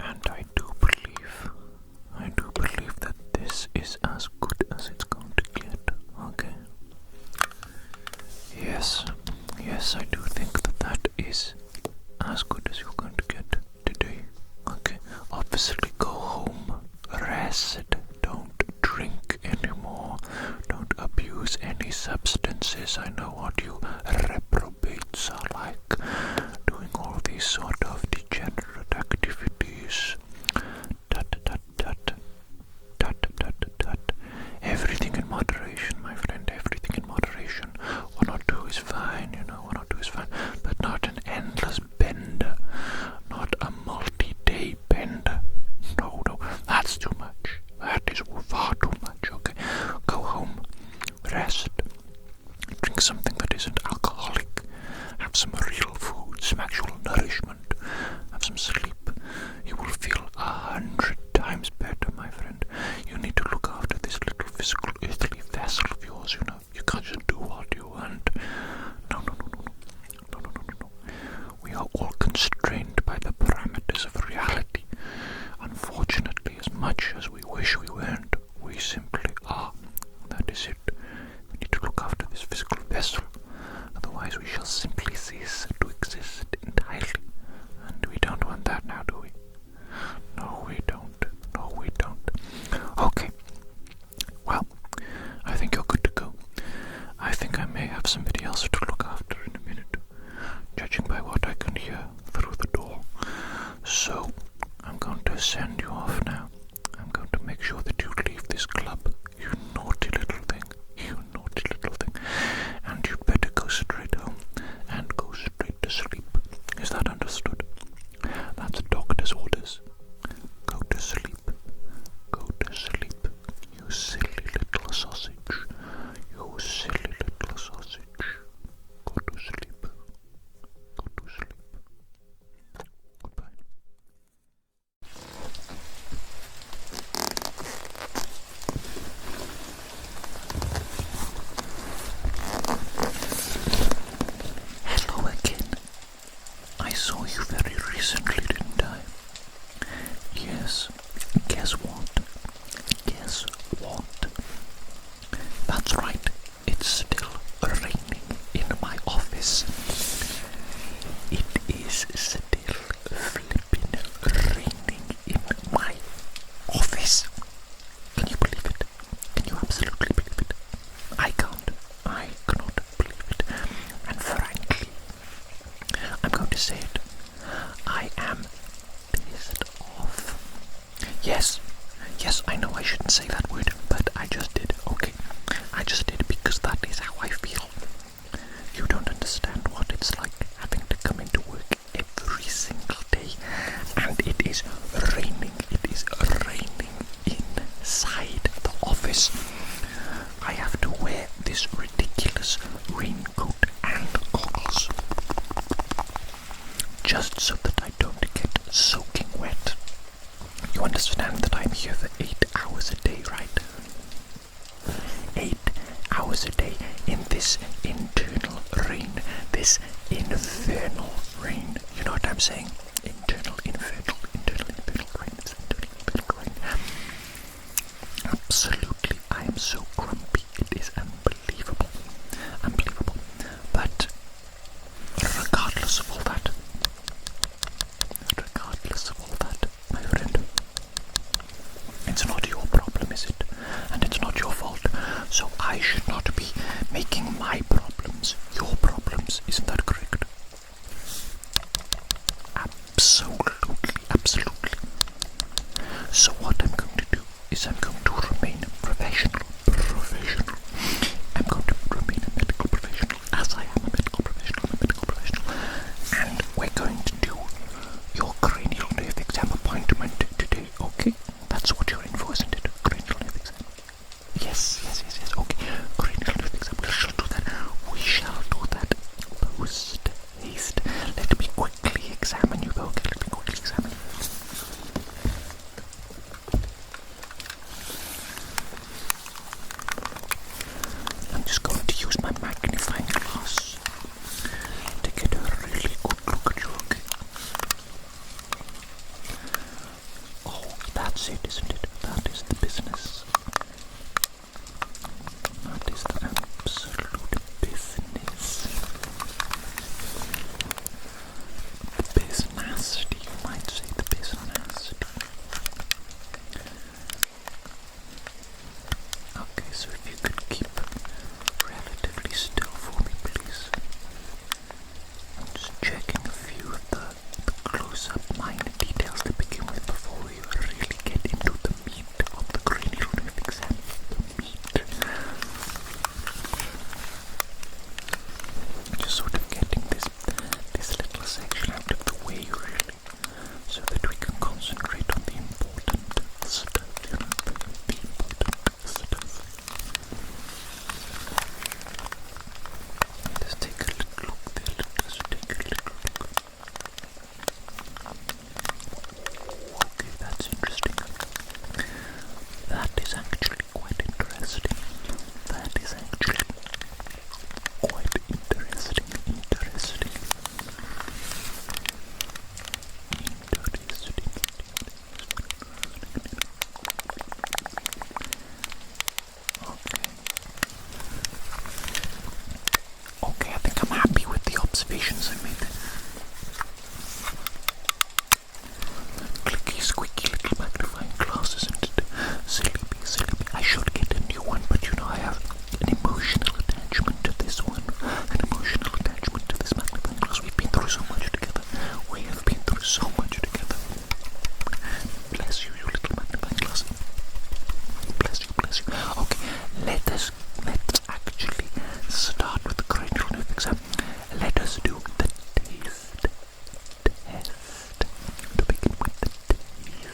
And I do believe that this is as good as it's going to get, okay? Yes, I do think that is as good as you're going to get today, okay? Obviously go home, rest, don't drink anymore, don't abuse any substances. I know what you reprobates are like, doing all these sort of degenerate activities. Everything in moderation, my friend, everything in moderation. 1 or 2 is fine, 1 or 2 is fine, but not an endless bender, not a multi-day bender. No, that's too much. That is far too much, okay? Go home, rest, drink something that isn't alcoholic, have some real food, some actual nourishment, have some sleep. You will feel 100 times better, my friend. You need to look after this little physical earthly vessel of yours, You can't just do what you want. No. We are all constrained by the parameters of reality. Unfortunately, as much as we wish we weren't, we simply are. That is it. We need to look after this physical vessel. Otherwise we shall simply cease to exist entirely. And we don't want that now, do we? No, we don't. Okay. Well, I think you're good to go. I think I may have somebody else to look after in a minute, judging by what I can hear through the door. So, I'm going to send you off now. I'm going to make sure that you leave this club, you naughty little thing. And you'd better go straight home and go straight to sleep. Is that understood? That's doctor's orders. Go to sleep. You silly little sausage. Go to sleep. Goodbye. Hello again. I saw you very recently, didn't I? Yes. Guess what? That's right. It's still raining in my office. It is still flipping raining in my office. Can you believe it? Can you absolutely believe it? I can't. I cannot believe it. And frankly, I'm going to say it. I am pissed off. Yes, I know I shouldn't say that word, but I just did, okay? I just did because that is how I feel. You don't understand what it's like having to come into work every single day, and it is raining. It is raining inside the office. I have to wear this ridiculous raincoat and goggles just so that I don't get soaking wet. You understand that I'm here for 8 hours a day, right? 8 hours a day in this internal rain, this infernal rain. You know what I'm saying? Internal rain, this internal rain. Absolutely, I am so grumpy. It is unbelievable. But regardless of all that, my friend, it's I should not be making my problems your problems. Isn't that correct? Absolutely, absolutely. So what I'm going to do is I'm going to remain professional. I'm going to remain a medical professional, as I am a medical professional, and we're going to do your cranial nerve exam appointment today, okay? That's what you're in for, isn't it? Cranial nerve exam. Yes, okay. Cranial nerve exam, we shall do that. Post haste. Let me quickly examine you, okay? Let me quickly examine you. I'm just going to use my magnifying glass to get a really good look at you, okay? Oh, that's it, isn't it? That is the business. That is the absolute business. The biz nasty, you might say, the biz nasty. Okay, so if you could keep relatively still for me, please. I'm just checking a few of the close-up minor details to begin with before we really get into the meat of the cranial nerve exam. The meat. Just sort of getting this little section out of the way, really, so that we can concentrate on the important stuff, the important stuff. Let's take a little look there. Let's take a little look. Okay, that's interesting. That is actually quite interesting. That is actually quite interesting. Okay, I think I'm happy with the observations I made. Clicky, squeaky little magnifying glass, isn't it? Silly me. I should get a new one, but you know I have an emotional attachment to this one. An emotional attachment to this magnifying glass. We've been through so much together. We have been through so much together. Bless you, you little magnifying glass. Bless you. Okay, let's actually start with the cranial nerve exam. Let us do the taste test. To begin with, the taste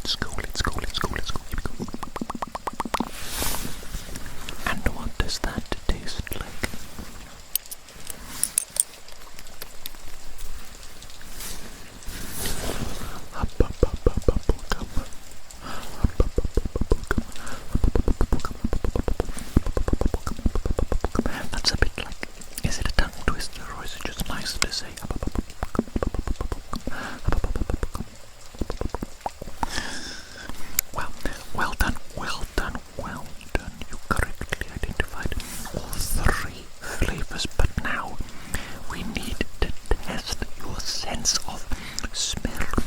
let's go. Here we go. And what does that taste like? That's a bit like, is it a tongue twister or is it just nice to say? Well done. You correctly identified all three flavors, but now we need to test your sense of smell.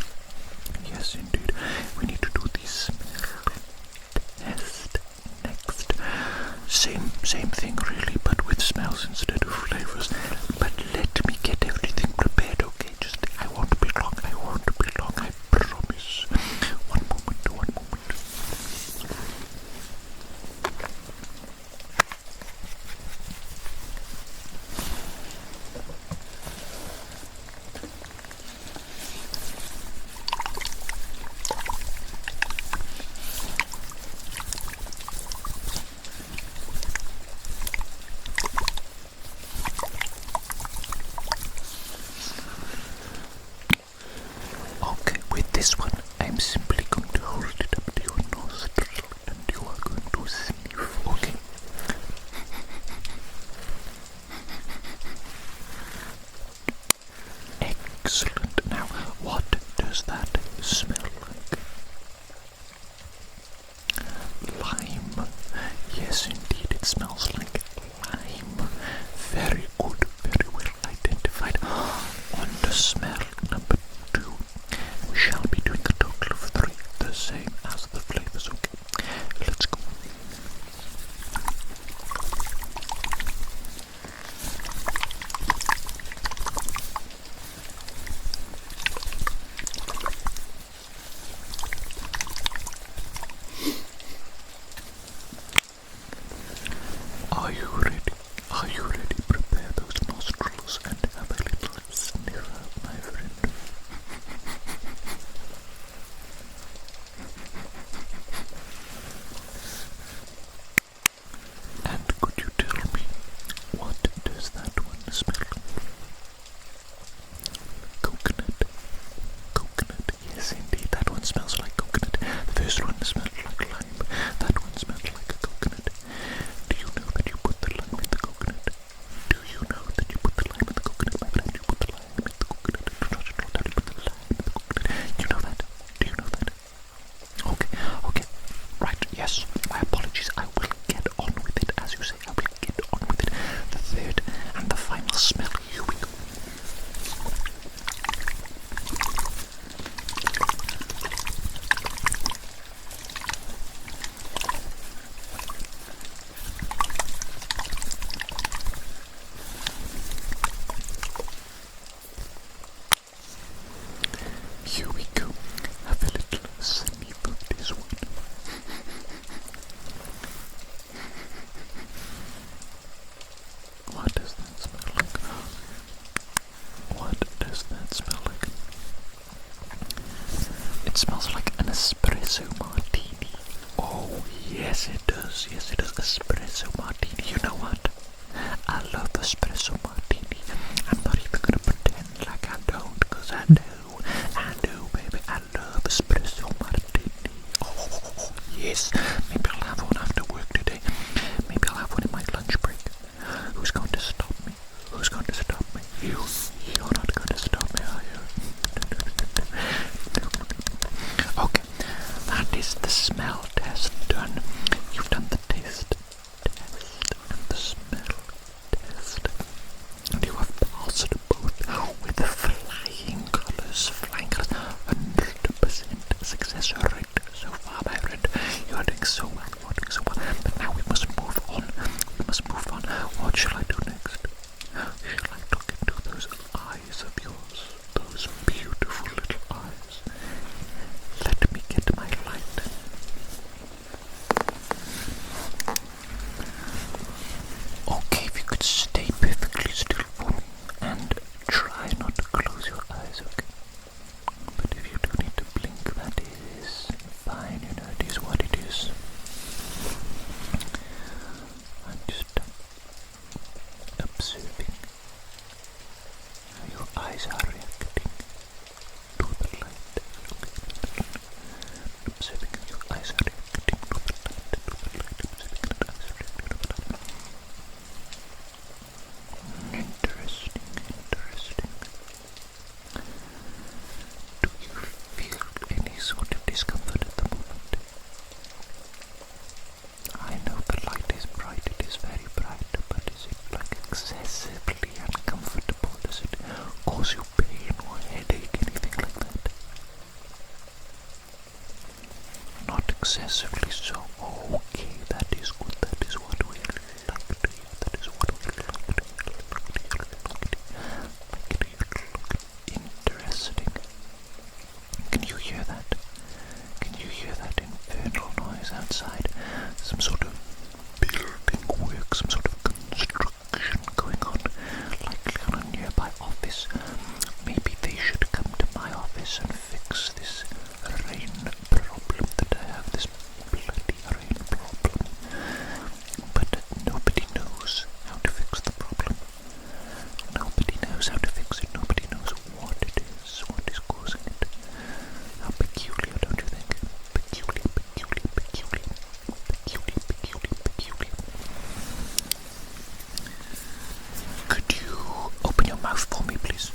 Yes, indeed. We need to do the smell test next. Same thing really, but with smells instead of flavors. But let me get everything prepared, okay? I won't be long, I promise. One moment. Okay, with this one, I'm simply going to hold it up to your nostril and you are going to sniff, okay? Excellent. Now, what does that smell like? Lime. Yes, indeed, it smells like lime. Very good, very well identified. On to smell number 2. We shall be doing a total of 3, the same as the flavors, okay? Let's go. Are you ready? Prepare those nostrils and have a little sniff, my friend. And could you tell me, what does that one smell like? Coconut, yes indeed, that one smells like coconut. The first one smelled like lime, that one smelled like a coconut. Do you know that you put the lime in the coconut? Do you know that you put the lime in the coconut, my friend? You put the lime in the coconut. Do not know that you put the lime in the coconut. You know that? Do you know that? Okay. Right, yes. My apologies. I will get on with it, as you say. I will get on with it. The third and the final smell. Here we go. Here we go. Have a little sniff of this one. What does that smell like? What does that smell like? It smells like an espresso martini. Oh, yes it does. Espresso martini. You know what? I love espresso martini. I'm not even gonna pretend like I don't, because I do, baby. I love espresso martini. Oh, yes. Maybe I'll have one after work today. Maybe I'll have one in my lunch break. Who's going to stop me? You're not going to stop me, are you? Okay, that is the smell test done. You've done the taste test and the smell test. And you have passed both with flying colours. 100% success rate so far, my friend. You are doing excessively so. Okay, that is good. That is what we like to hear. That is what we like to hear. Interesting. Can you hear that? Can you hear that infernal noise outside? Some sort of building work, some sort of construction going on, likely on a nearby office. Maybe they should come to my office and fix this rain problem that I have, this bloody rain problem. But nobody knows how to fix the problem. Nobody knows how to fix it. Nobody knows what it is, what is causing it. How peculiar, don't you think? Peculiar, peculiar, peculiar. Peculiar, peculiar, peculiar. Could you open your mouth for me, please?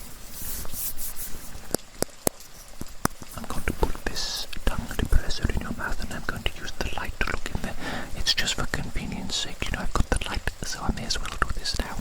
I'm going to put this tongue depressor in your mouth and I'm going to use the light to look in there. It's just for convenience sake, you know, I've got the light, so I may as well do this now.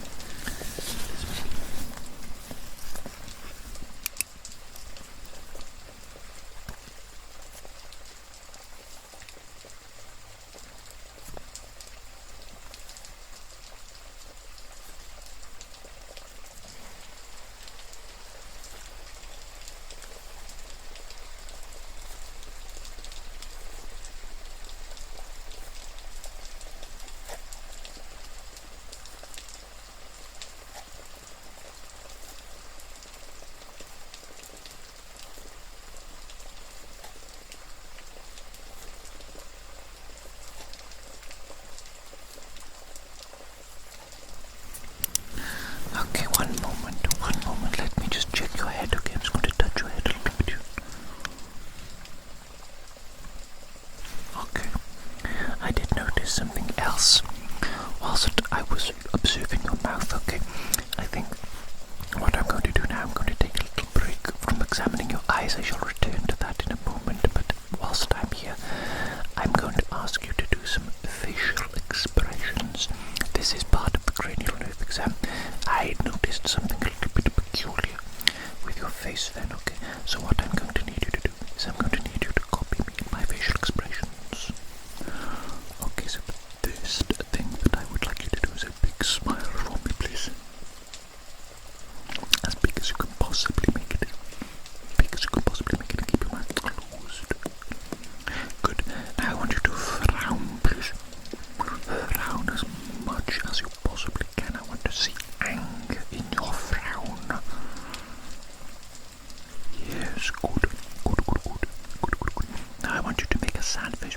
Okay, one moment, let me just check your head, okay? I'm just going to touch your head a little bit. Okay, I did notice something else whilst I was observing your mouth, okay? I think what I'm going to do now, I'm going to take a little break from examining your eyes. I shall return to that in a moment, but whilst I'm here, I'm going to ask you to do some facial expressions. This is part of the cranial nerve exam. I noticed something a little bit peculiar with your face then, okay? So what I'm going to need you to do is I'm going to need you to copy me my facial expressions. Okay, so the first thing that I would like you to do is a big smile for me, please. As big as you can possibly make it. Big as you can possibly make it, and keep your mouth closed. Good. Now I want you to frown, please. Frown as much as you possibly can. I want to see anger in your frown. Yes, good. Good. Now I want you to make a sad face.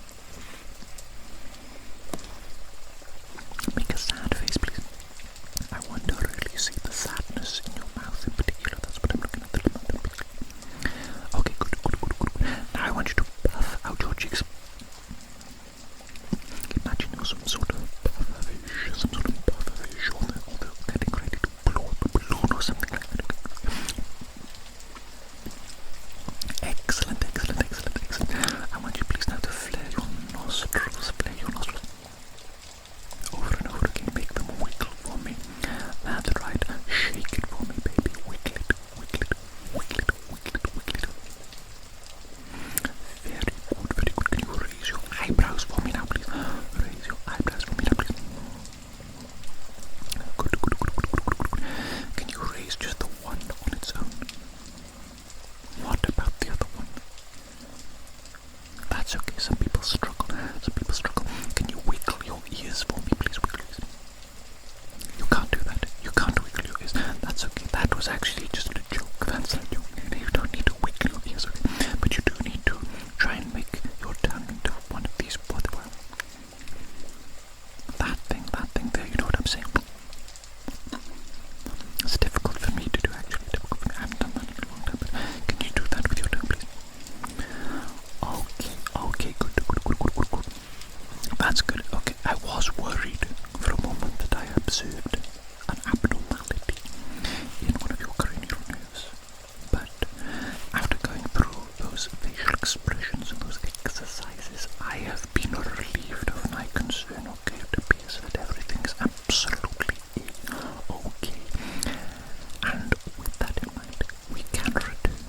Make a sad face, please. I want to really see the sadness in your mouth in particular. That's what I'm looking at the moment. Okay, good. Now I want you to puff out your cheeks. Imagine you're some sort of pufferfish, or they're getting ready to blow up a balloon or something like that. Excellent. I want you please now to flare your nostrils. Over and over again, make them wiggle for me. That's right, shake it for me, baby. Wiggle it. Very good. Can you raise your eyebrows for me now, please? Raise your eyebrows for me now, please. Good. Can you raise just the one on its own? What about the other one? That's okay, some people struggle. Can you wiggle your ears for me, please? You can't do that. You can't wiggle your ears. That's okay. That was actually just a joke. That's a joke. You don't need to wiggle your ears, okay? But you do need to try and make your tongue into one of these. That thing there, you know what I'm saying? It's difficult for me to do, actually. I haven't done that in a long time, but can you do that with your tongue, please? Okay, good. That's good. Okay, I was worried for a moment that I observed an abnormality in one of your cranial nerves. But after going through those facial expressions and those exercises, I have been relieved of my concern. Okay, it appears that everything is absolutely okay. And with that in mind, we can return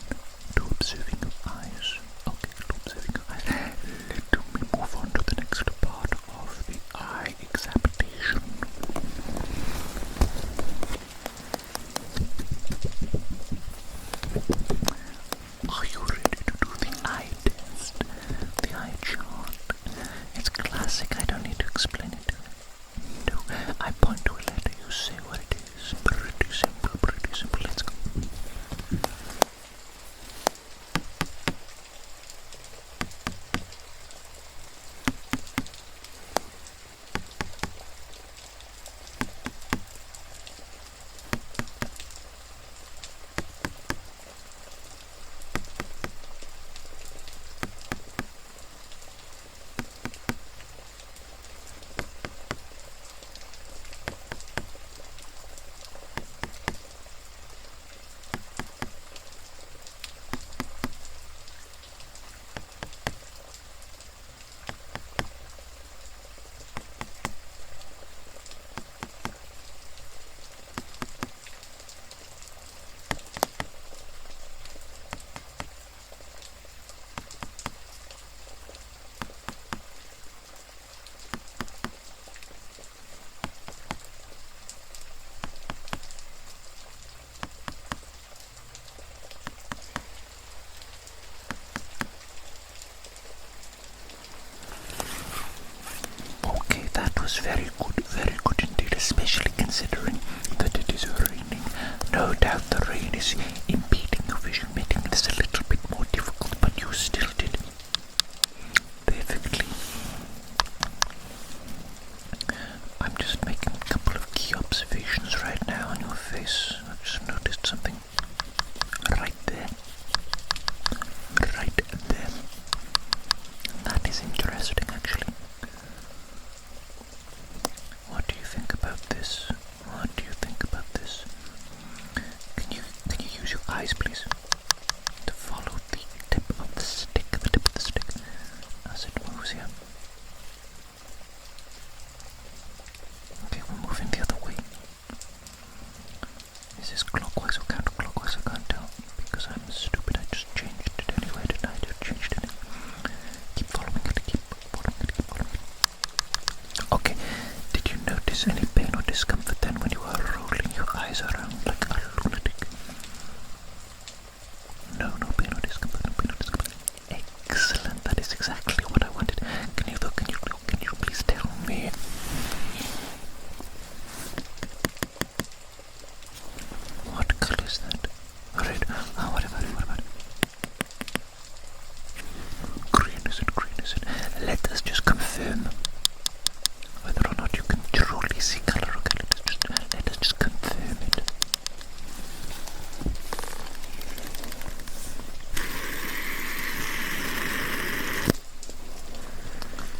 to observing your eyes. Okay, to observing your eyes. Let me move Yes, very good indeed, especially considering that it is raining. No doubt the rain is impeding your vision, making this a little bit more difficult, but you still did perfectly. I'm just making a couple of key observations right now on your face. I've just noticed something right there. Right there. That is interesting, actually. What do you think about this? What do you think about this? Can you use your eyes, please, to follow the tip of the stick, as it moves here? Okay, we're moving the other way. Is this clockwise or counterclockwise? I can't tell because I'm stupid. I just changed it anyway, didn't I? I just changed it. Keep following it, keep following it. Okay, did you notice any pain or discomfort then when you were rolling your eyes around like a lunatic? No pain or discomfort, Excellent, that is exactly what I wanted. Can you please tell me? What color is that? Red. Oh, what about it? Green is it? Let us just confirm whether or not you can truly see color. Okay, let us just confirm it.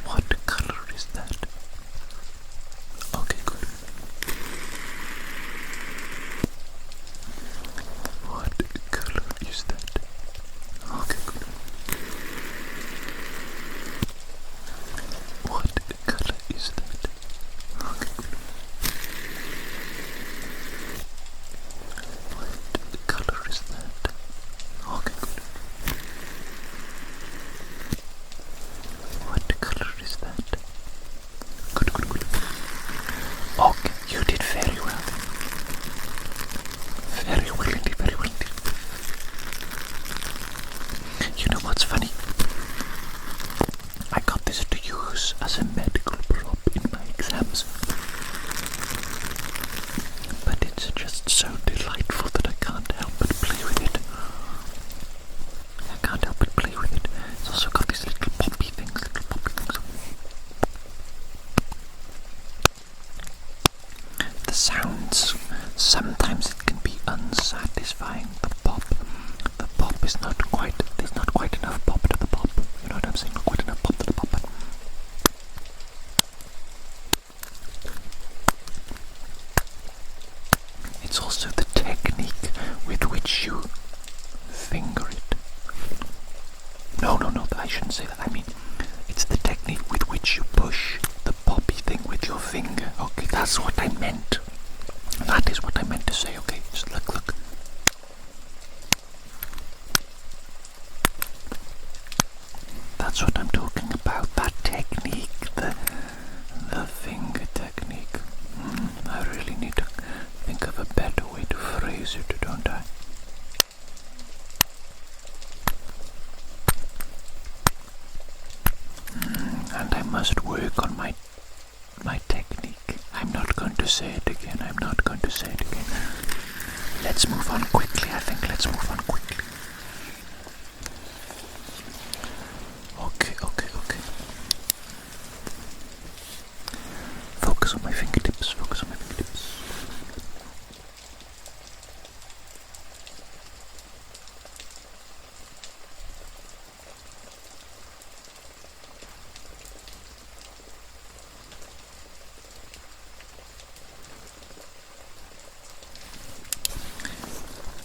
What color is that? Okay, good. What color is that? Okay, good. What color is that? Okay, good. What color is that? Okay, good. What color is that? Good. Okay, you did very well. Very well indeed. You know what's funny? I got this to use as a medical prop in my exams. But it's just so delightful that I can't help but play with it. It's also got these little poppy things. The sounds, sometimes it can be unsatisfying. The pop is not quite, there's not quite enough pop to the pop. You know what I'm saying? Not quite enough pop to the pop. It's also the technique with which you finger it. No, I shouldn't say that. I mean, it's the technique with which you push the poppy thing with your finger. Okay, that's what I meant. That is what I meant to say. Okay, just look. That's what I'm talking about. That technique, the finger technique. I really need to think of a better way to phrase it, don't I? And I must work on my technique. I'm not going to say it again. Let's move on quickly. Let's move on quickly. Okay. Focus on my fingertips.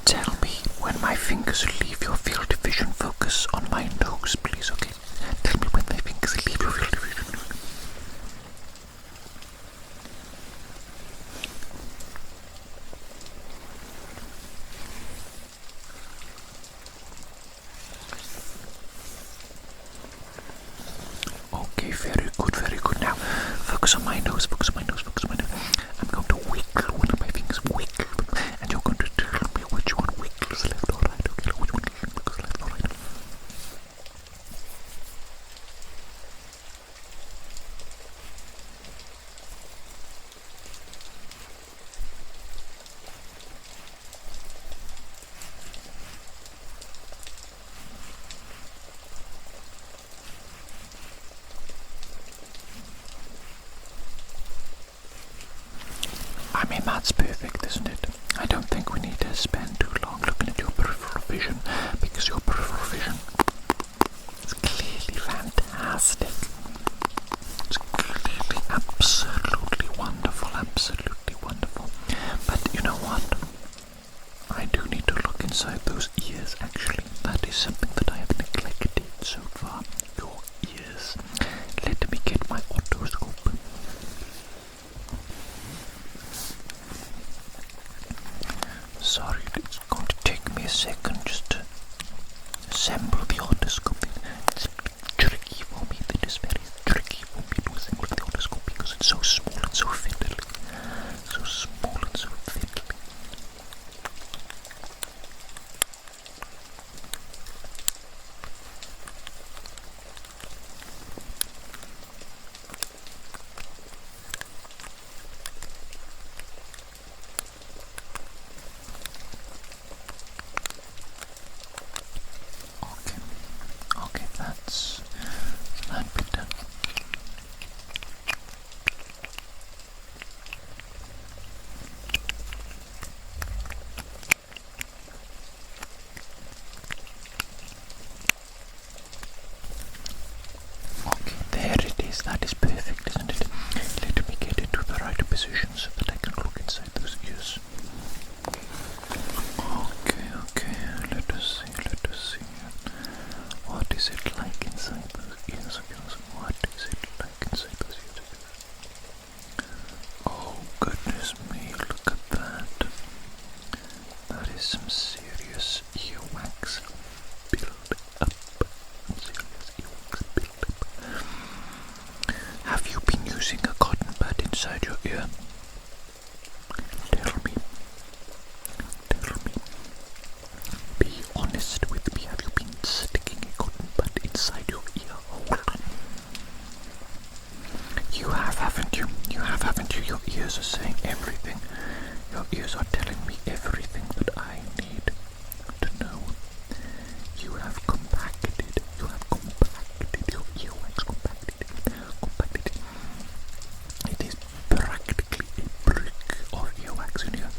Tell me when my fingers leave your field of vision. Focus on my nose, please, okay? Tell me when my fingers leave your field of vision. Okay, very good. Now, focus on my nose. I'm going to wiggle one of my fingers, and you're going to tell me which one wiggles left or right, okay? Which one wiggles left or right? I mean, that's perfect, isn't it? I don't think we need to spend too long looking at your peripheral vision, because your peripheral vision is clearly fantastic. It's clearly absolutely wonderful, absolutely wonderful. But you know what? I do need to look inside those ears, actually. That is something that I have neglected so far. Your ears. Let me get my otoscope. Sorry, it's going to take me a second just to assemble the otoscope. It's tricky for me. That is very tricky for me to assemble the otoscope because it's so small and so fiddly. So small and so fiddly. Okay, that's that bit done. Okay, there it is. That is perfect, isn't it? Let me get it to the right position so that I can look inside those ears. Okay, let us see. What is it like inside those ears of yours? What is it like inside those ears of yours? Oh, goodness me, look at that. That is some serious earwax build up. Have you been using a cotton pad inside your ear? Tell me. Be honest with me. Have you been sticking a cotton pad inside your ear hole? You have, haven't you? You have, haven't you? Your ears are saying everything. Your ears are telling me everything that I need to know. You have compacted your earwax compacted. It is practically a brick of earwax in here.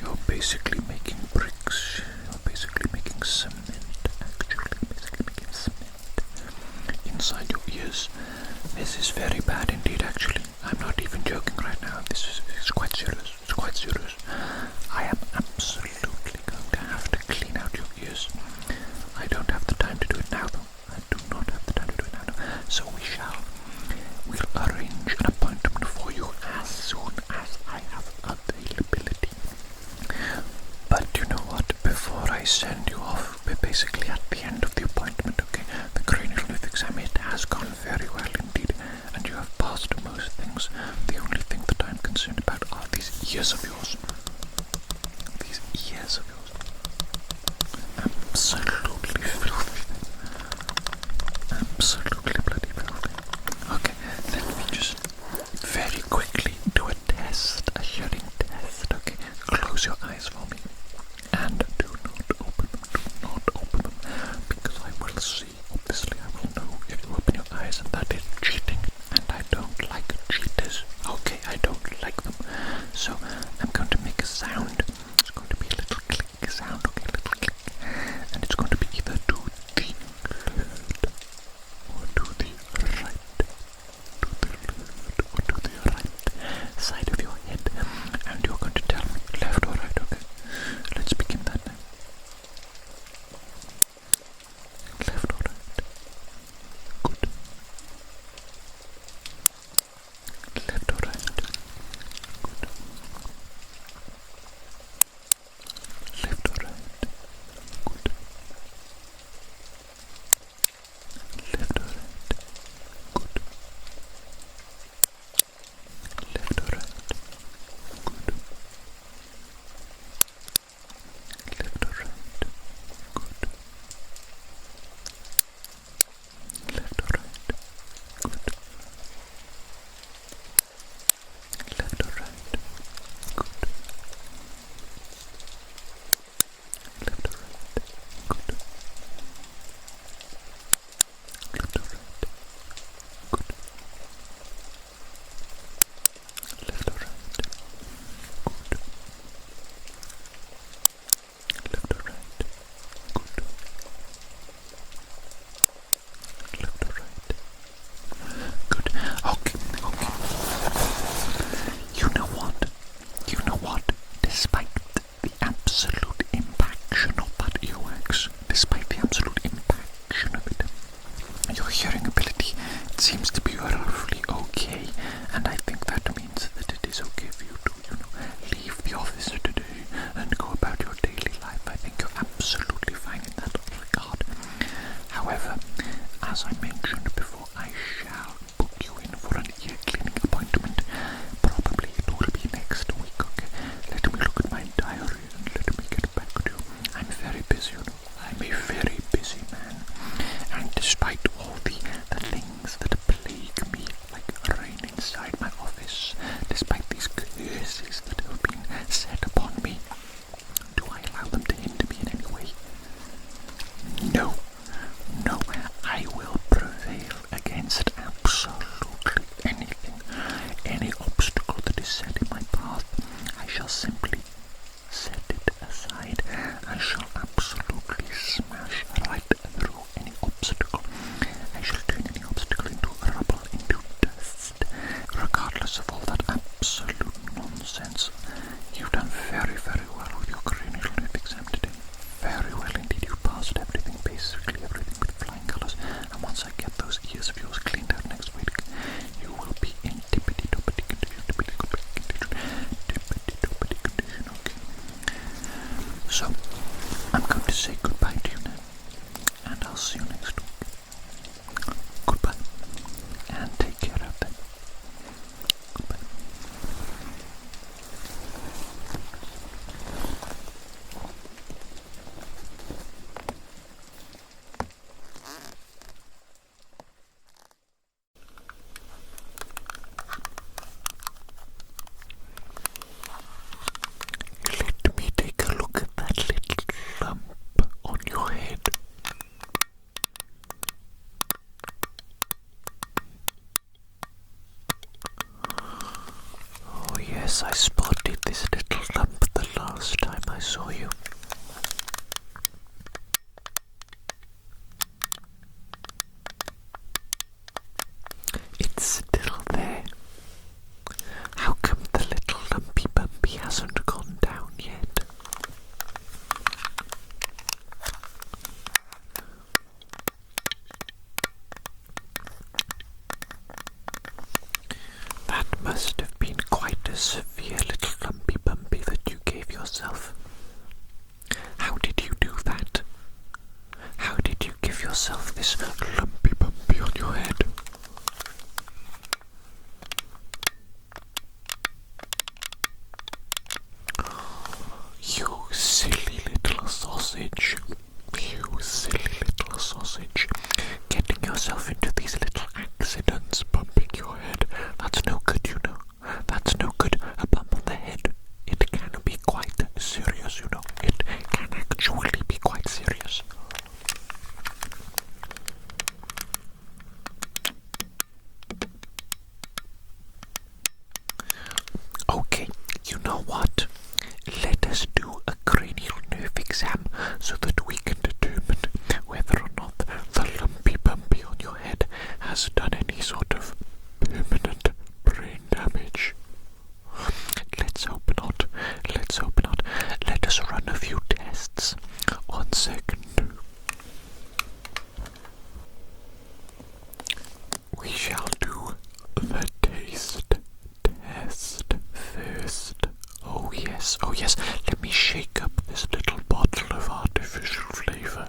You're basically making bricks. You're basically making cement, actually. Basically making cement inside your ears. This is very bad indeed, actually. I'm not even joking right now. This is quite serious. It's quite serious. I am absolutely going to have to clean out your ears. I don't have the time to do it now, though. I do not have the time to do it now. So we'll arrange an appointment for you as soon as I have availability. But you know what? Before I send you off, we're basically at the end of the appointment, okay? The cranial nerve exam, it has gone very well indeed, and you have passed most things. The only thing that I'm concerned about are these ears of yours. These ears of yours. Absolutely filthy. Absolutely bloody filthy. Okay, let me just very quickly do a test, a hearing test, okay? Close your eyes for me. And do not open them, because I will see, obviously I will know if you open your eyes, and that is cheating, and I don't like cheaters, okay, I don't like them, so I'm going to make a sound. It's going to be a little click sound, okay, a little click, and it's going to be either to the left or Your hearing ability, it seems to be roughly okay, and I think that means that it is okay for you to, leave the office today and go about your daily life. I think you're absolutely fine in that regard. However, as I mentioned before, I shall book you in for an ear cleaning appointment. Probably it will be next week, okay? Let me look at my diary and let me get back to you. I'm very busy, I'm a very busy man. And despite all the things that plague me, like rain inside my office, despite these curses that have been set upon me, do I allow them to hinder me in any way? No, I will prevail against absolutely anything. Any obstacle that is set in my path, I shall simply set it aside. I shall absolutely smash right through any obstacle. I shall turn any obstacle into rubble, into dust, regardless of all that absolute nonsense. You've done very, very well with your cranial nerve exam today. Very well indeed. You passed everything, basically everything with flying colours. And once I get those ears of yours cleaned out next week, you will be in tippity-toppity condition, okay? So, I'm going to say goodbye to you now, and I'll see you next week. Goodbye, and take care out there. Goodbye. Let me take a look at that little lump on your head. Oh yes, I spotted this little lump the last time I saw you. It's still there. How come the little lumpy bumpy hasn't gone down yet? That must have been quite a severe little lumpy bumpy that you gave yourself. How did you do that? How did you give yourself this lumpy bumpy on your head? You silly little sausage. You silly little sausage. Getting yourself into these little accidents, bumping your head. That's no good, That's no good. A bump on the head, it can be quite serious, It can actually be quite serious. Okay, you know what? Let us do a cranial nerve exam so that we can determine whether or not the lumpy bumpy on your head has done any sort of permanent brain damage. Let's hope not. Let's hope not. Let us run a few tests. 1 second. We shall do the taste test first. Oh yes, let me shake up this little bottle of artificial flavour.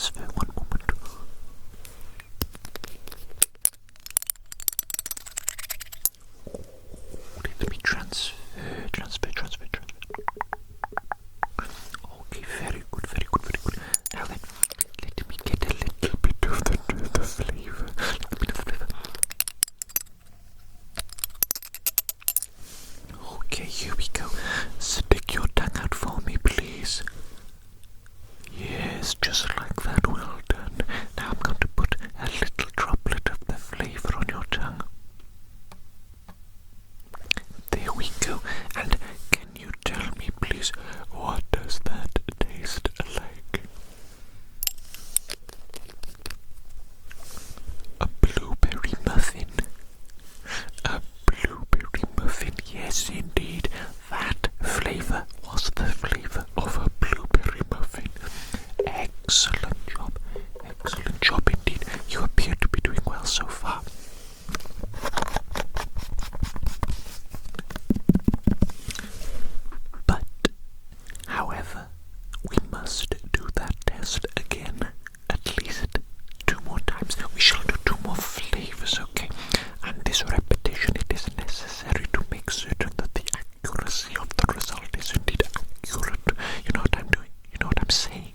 transfer. One moment. Let me transfer. Okay, very good. Now then, let me get a little bit of the flavor. Okay, here we go. Stick your tongue out for me, please. Yes, just like that. Well done. Now I'm going to put a little droplet of the flavor on your tongue. There we go. And can you tell me, please, what does that taste like? A blueberry muffin. A blueberry muffin, yes indeed. That flavour was the flavour of a blueberry muffin. Excellent job indeed. You appear to be doing well so far. But, however, we must do that test again at least 2 more times. We shall do 2 more flavours, okay? And this repetition, it is necessary to make certain that the accuracy of the result is indeed accurate. You know what I'm doing? You know what I'm saying?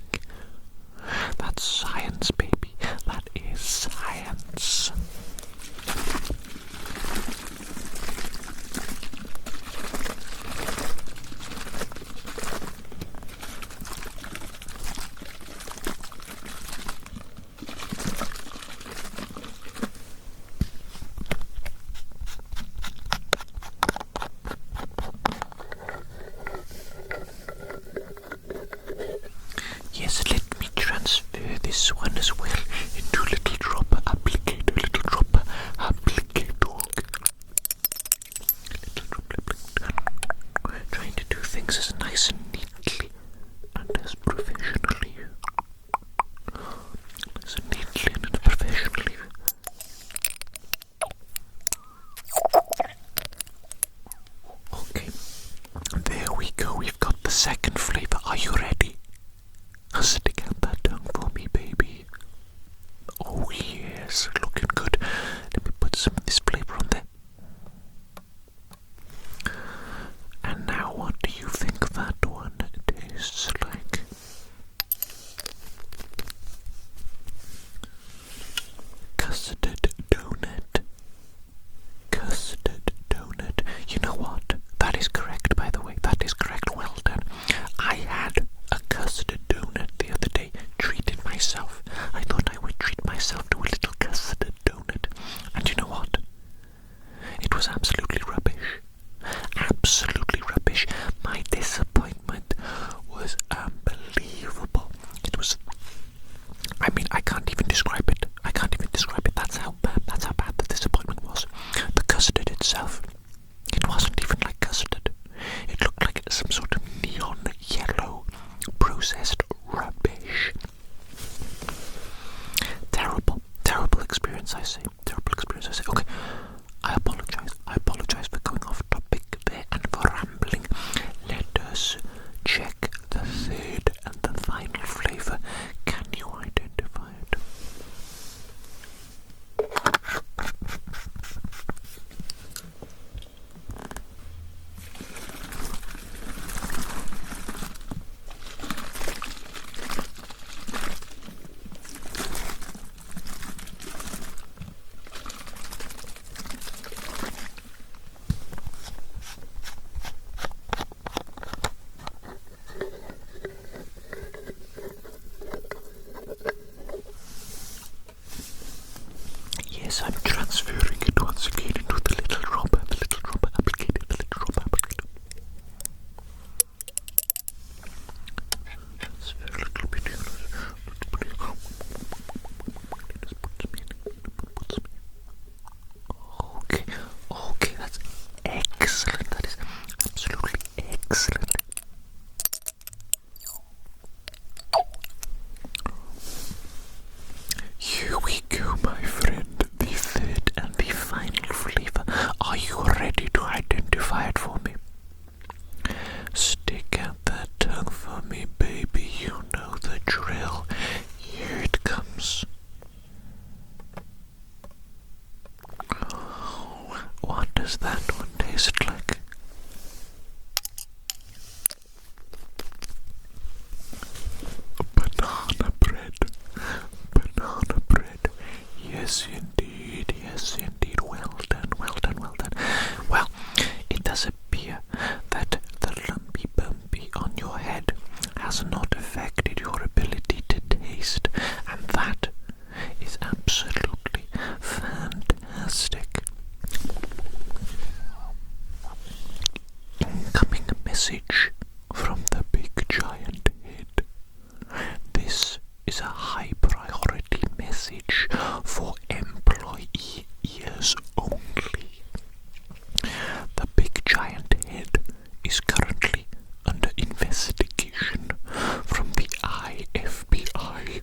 That's science, baby. That is science. Yes, let me transfer this one as well into little dropper applicator, little dropper applicator. Little dropper applicator. Trying to do things as nice and neatly and as professionally. As neatly and as professionally. Okay, there we go. We've got the second flavor. Are you ready? Stick out that tongue for me, baby. Oh yes, looking good. Let me put some of this flavor on there. And now what do you think that one tastes like? Custard donut. Custard donut. You know what? That is correct, by the way. That is correct. Well done. I had a custard donut the other day. Treated myself. I thought I would treat myself to a little custard donut. And you know what? It was absolutely rubbish. Absolutely rubbish. My disappointment was unbelievable. It was... I mean, I can't even describe it. That's how bad the disappointment was. The custard itself, it wasn't even like custard. It looked like some sort of neon yellow processed rubbish. Terrible experience, I say. Okay, I apologize for going off topic there and for rambling. Let us check the third and the final flavour. Can you identify it? Yes, I'm transferring it once again into the little dropper applicator, Transfer a little bit here. Okay, that's excellent. That is absolutely excellent. Here we go, my friend. The third and the final flavor. Are you is a high priority message for employee ears only. The big giant head is currently under investigation from the IFBI,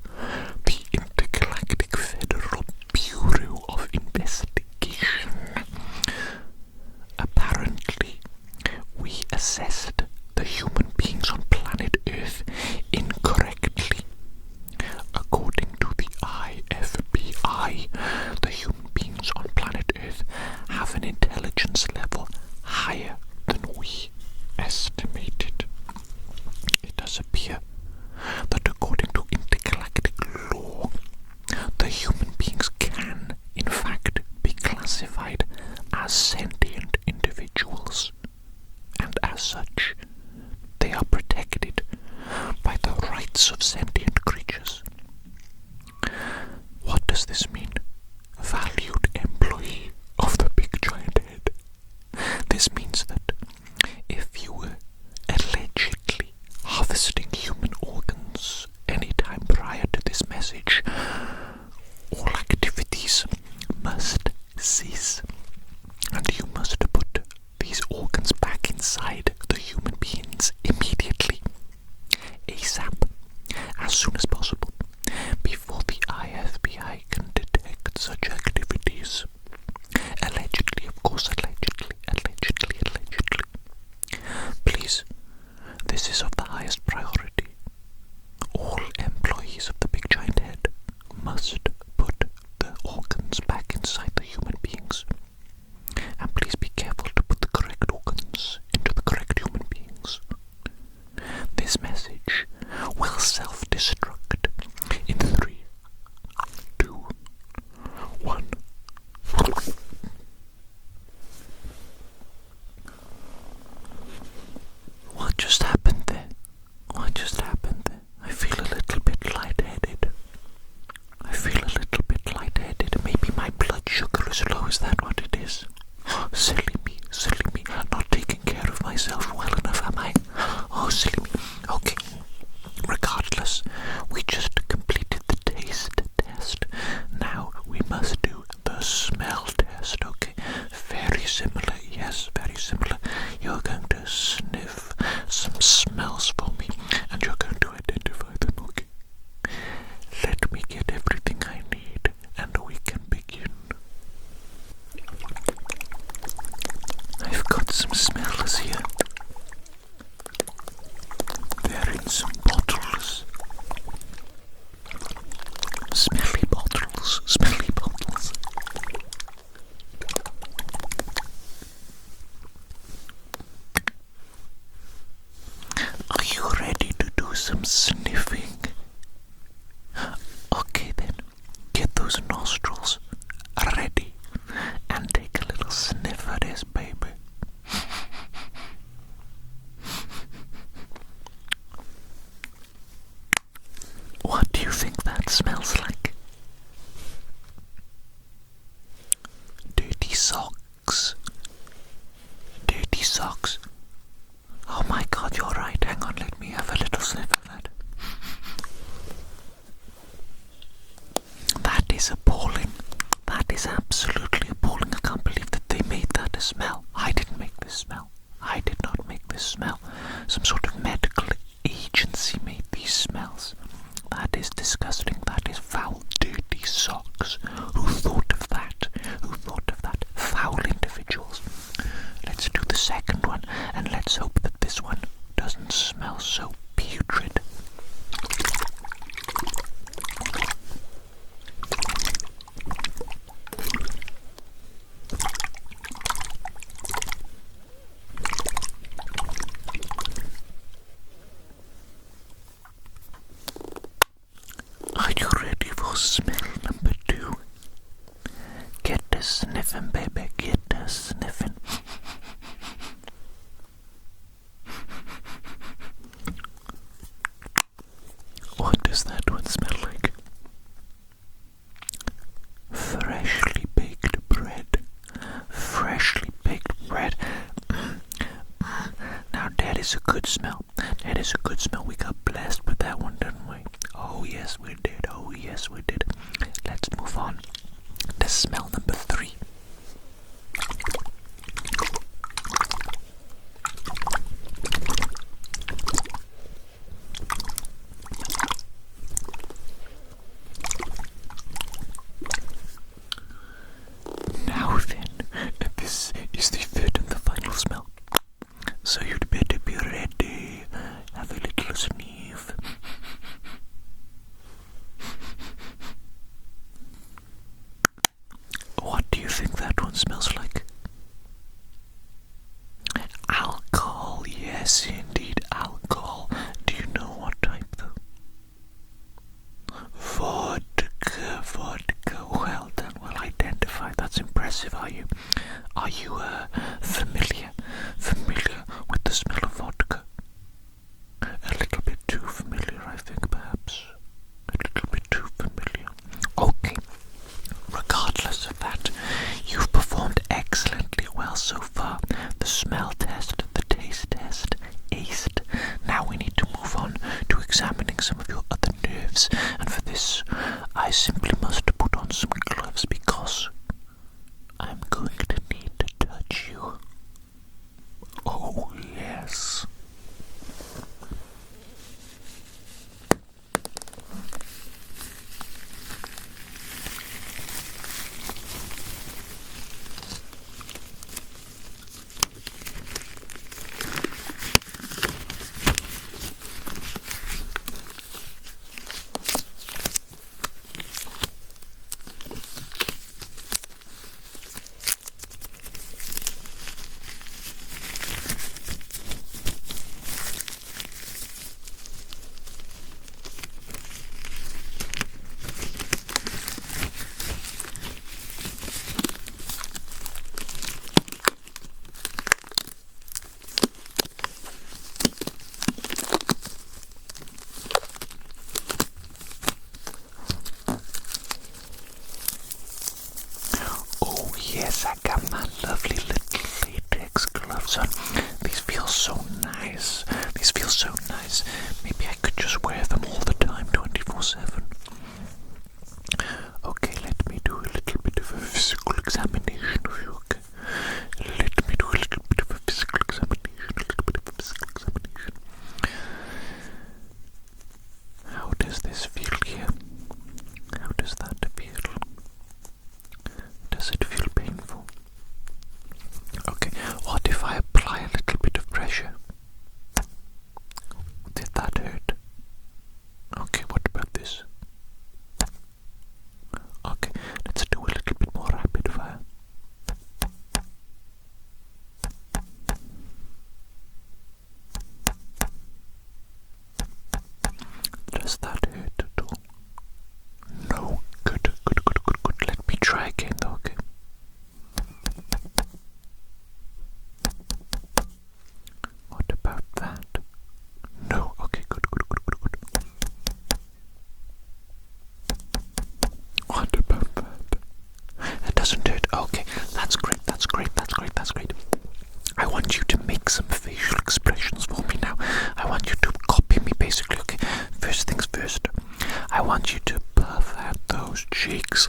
the Intergalactic Federal Bureau of Investigation. Apparently, we assessed the human beings on planet Earth incorrectly. According to the IFBI, the human beings on planet Earth have an intelligence level higher than we estimated. It does appear that according to intergalactic law, the human beings can, in fact, be classified as sentient individuals, and as such, they are protected by the rights of sentient creatures. What does this mean, valued employee of the big giant head? This means that if you were allegedly harvesting human organs any time prior to this message, all activities must cease, and you must put these organs back inside the human beings immediately, ASAP, as soon as possible, before the IFBI can detect such activities. Allegedly, of course, allegedly. Please, this is of the highest priority. All employees of the big giant head must put the organs back inside the human beings. And please be careful to put the correct organs into the correct human beings. This message will self-destruct in 3, 2, 1. What just happened there? What just happened there? I feel a little bit lightheaded. Maybe my blood sugar is low. Is that what it is? Silly me. Not taking care of myself well enough, am I? Oh, silly me. Okay. Regardless, we just completed the taste test. Now we must do the smell test, okay? Very similar, yes, very similar. You're going to sniff some smells for me, and you're going to identify them, okay? Let me get everything I need, and we can begin. I've got some smellers here. They're in some bottles. Smelly bottles. Are you ready to do some sniffing? Okay then, get those nostrils ready and take a little sniff of this, baby. What do you think that smells like? Dirty socks. Oh my god, you're right. Hang on, let me have a little sniff of that. That is appalling. That is absolutely appalling. I can't believe that they made that a smell. I didn't make this smell. I did not make this smell. Some sort of medical agency made these smells. That is disgusting. That is foul, dirty socks. Who thought of that? Foul individuals. Let's do the second one, and let's hope that this one doesn't smell so putrid. Are you ready for smell number 2? Get to sniffing, baby, get to sniffing. What does that one smell like? Freshly baked bread. Now that is a good smell. We got blessed with that one, didn't we? Oh yes, yes we did. Oh, yes we did. Let's move on to smell number 3. Now then, this is the third and the final smell. So you'd better be ready. Have a little sniff. What do you think that one smells like? Alcohol, yes indeed, alcohol. Do you know what type though? Vodka. Well done, well identified. That's impressive. Are you familiar with the smell of vodka? A little bit too familiar, I think, perhaps. A little bit too familiar. Okay. Regardless of that, you've performed excellently well so far. The smell test, the taste test, aced. Now we need to move on to examining some of your other nerves, and for this, I simply must put on some gloves because I'm going to need to touch you. Oh, yes. Yes, I got my lovely little latex gloves on. These feel so nice. Maybe I could just wear them all the time, 24/7. Okay, let me do a little bit of a physical examination of you, okay? Let me do a little bit of a physical examination. How does this feel here? How does that feel? Does it feel painful? Okay, what if I apply a little bit of pressure? Did that hurt? Okay, what about this? Okay, let's do a little bit more rapid fire. Does that hurt at all? No. Good. Let me try again though, okay? What about that? No. Okay, good. What about that? That doesn't hurt. Okay, that's great. I want you to make some facial expressions for me now. I want you to copy me basically, okay? First things first. I want you to puff out those cheeks.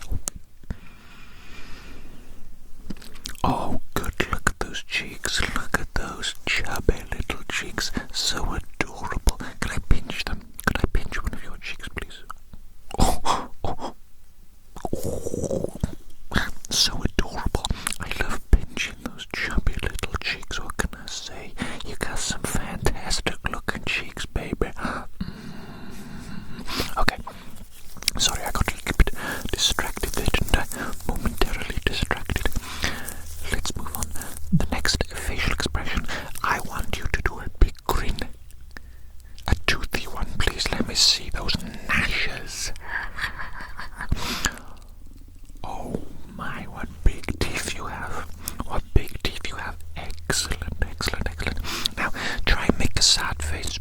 Oh, good. Look at those cheeks. Look at those chubby little cheeks. So adorable. Can I pinch them? Could I pinch one of your cheeks, please? Oh. So adorable. I love pinching those chubby little cheeks. What can I say? You got some fantastic looking cheeks, baby. Okay. Sorry, I got a little bit distracted there, didn't I? Momentarily distracted. Let's move on. The next facial expression. I want you to do a big grin. A toothy one, please. Let me see those gnashes. Oh my, what big teeth you have. Excellent. Now, try and make a sad face.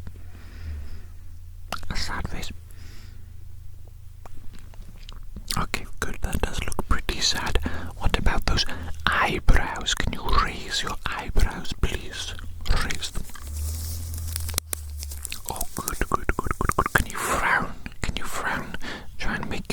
Okay, good. That does look pretty sad. What about those eyebrows? Can you raise your eyebrows, please? Raise them. Oh, good. Can you frown?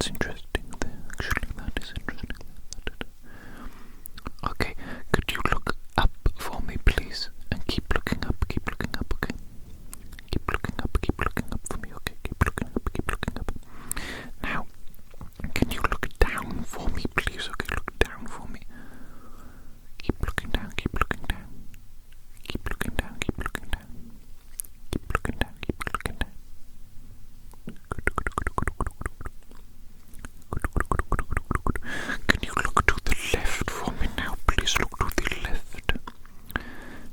that's interesting there. Actually, that is interesting. Okay, could you look up for me, please? And keep looking up, okay? Keep looking up for me, okay? Keep looking up. Now, can you look down for me, please? Okay, look down for me. Keep looking down. Keep looking down. Can you look to the left for me now? Please look to the left.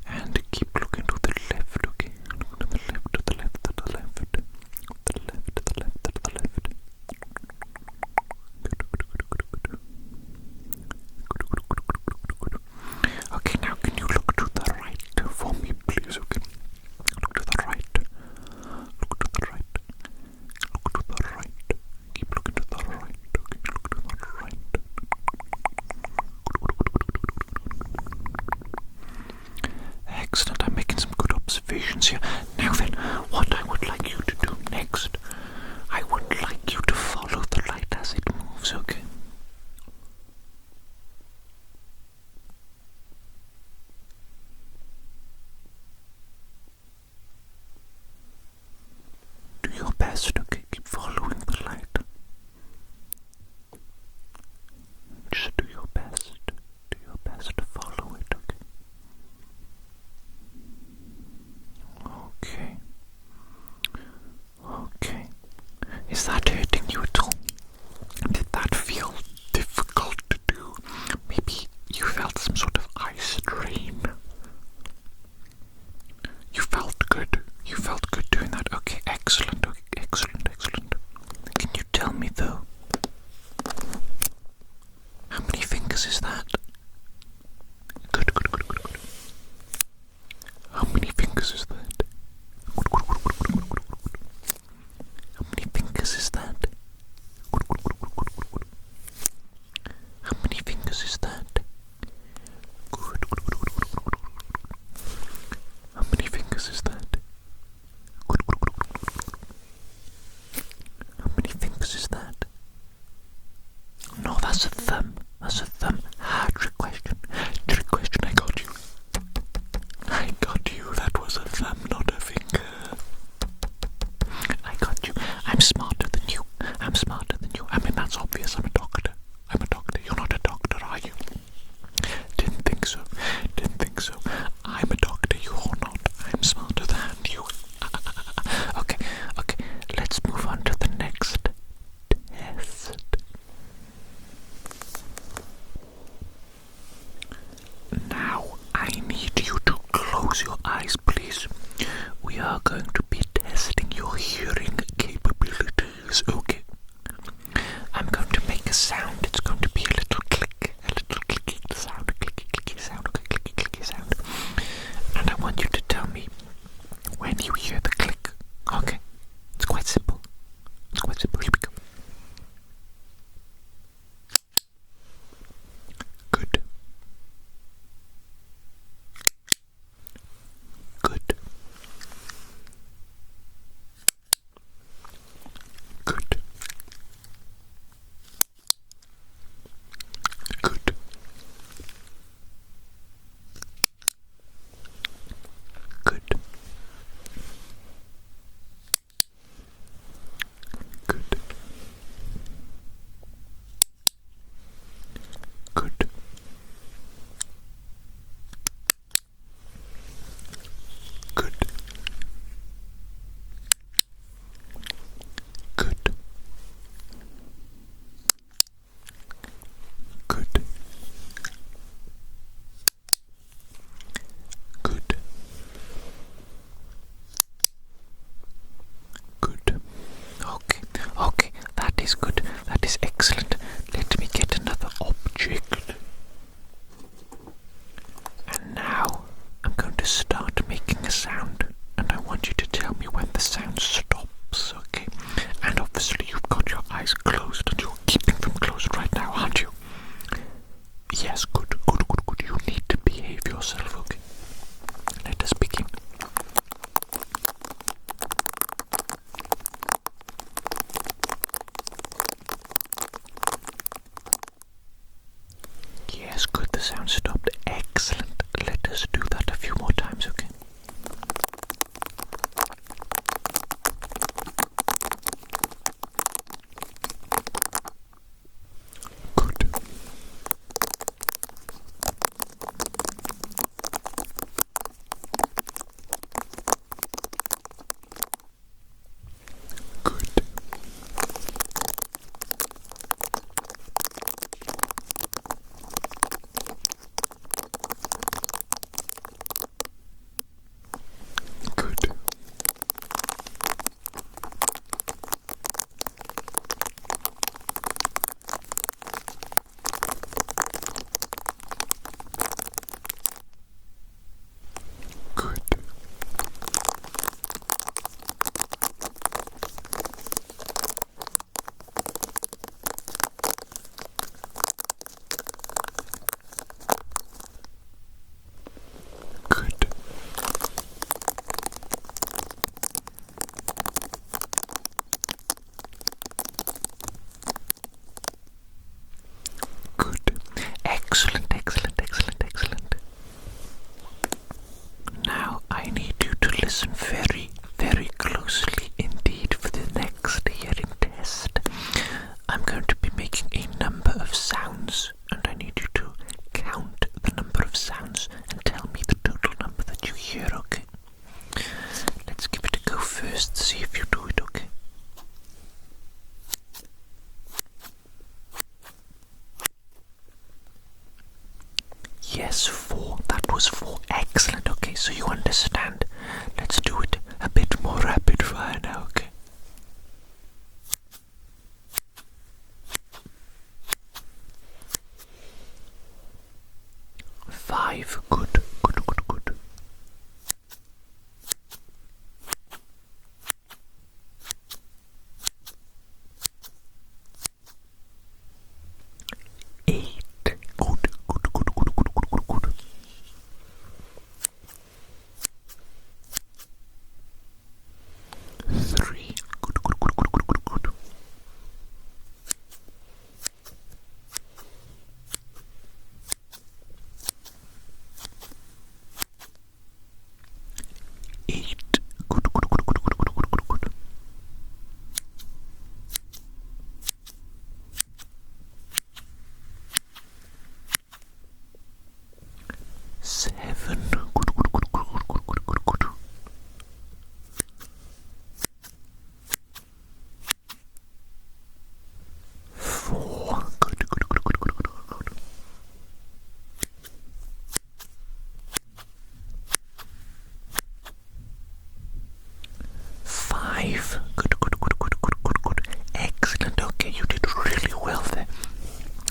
And keep looking to the left, okay? Look to the left, to the left, to the left. To the left, to the left, to the left. Okay, now can you look to the right for me, please? Okay. Look to the right. Look to the right. Look to the right. Keep looking to the right. Okay, look to the right. Excellent. I'm making some good observations here. Now then, what I would like you to do next, I would like you to follow the light as it moves, okay? Do your best, okay? Keep following the light. Just do your best. Do your best to follow it, okay? Okay. Okay. Is that hurting you at all? Did that feel difficult to do? Maybe you felt some sort of eye strain. You felt good. You felt good doing that. Okay, excellent. Okay, excellent. Can you tell me though? How many fingers is that? Good. How many fingers is that? How many fingers is that? How many fingers is that? Good. How many fingers is that? Good. How many fingers is that? No, that's a thumb. That's a thumb. Trick question. I got you. That was a thumb, not a finger. I got you. I'm smarter than you. I mean, that's obvious. I'm a doctor. You're not a doctor, are you? Didn't think so. I'm a doctor. You're not. I'm smarter than you. Okay. Let's move on to the next test. Now, I need you to close your eyes, please. We are going to be testing your hearing capabilities, okay? I'm going to make a sound. It's going to be a little clicky sound, clicky sound. And I want you to tell me when you hear the click, okay? It's quite simple. Here we go. Good. Yes, good, the sound stopped. Excellent. Let us do that a few more times, okay? Good. Good. Good. Good. Good. Good. Excellent, excellent, excellent, excellent. Now I need you to listen very, very closely indeed for the next hearing test. I'm going to be making a number of sounds, and I need you to count the number of sounds and tell me the total number that you hear, okay? Let's give it a go first, see if you do it, okay? Yes, 4. That was 4. Excellent. Okay, so you understand. Let's do it a bit more rapid fire now, okay? Five. Good, good, good, good. 8. Good, good, good, good, good, good, good, good. 3. Good, good, good, good, good, good, good. 8. Good, good, good, good, good, good, good, good, good. 7. Good, good, good, good, good, good, good, good. 4. Good, good, good, good, good, good, good. 5. Good, good, good, good, good, good, good. Excellent. Okay, you did really well there.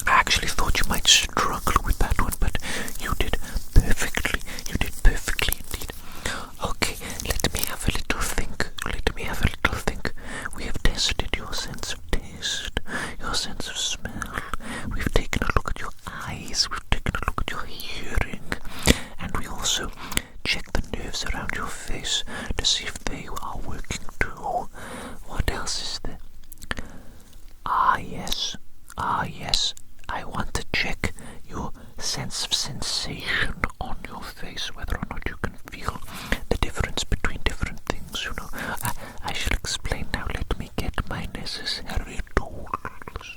I actually thought you might struggle with that one, but you did perfectly. You did perfectly indeed. Okay, let me have a little think. Let me have a little think. We have tested your sense of taste, your sense of smell. We've taken a look at your eyes. We've taken a look at your hearing. And we also checked the nerves around your face to see if they are working too. What else is there? Ah, yes. Ah, yes. I want to check your sense of sensation on your face, whether or not you can feel the difference between different things, you know. I shall explain now. Let me get my necessary tools.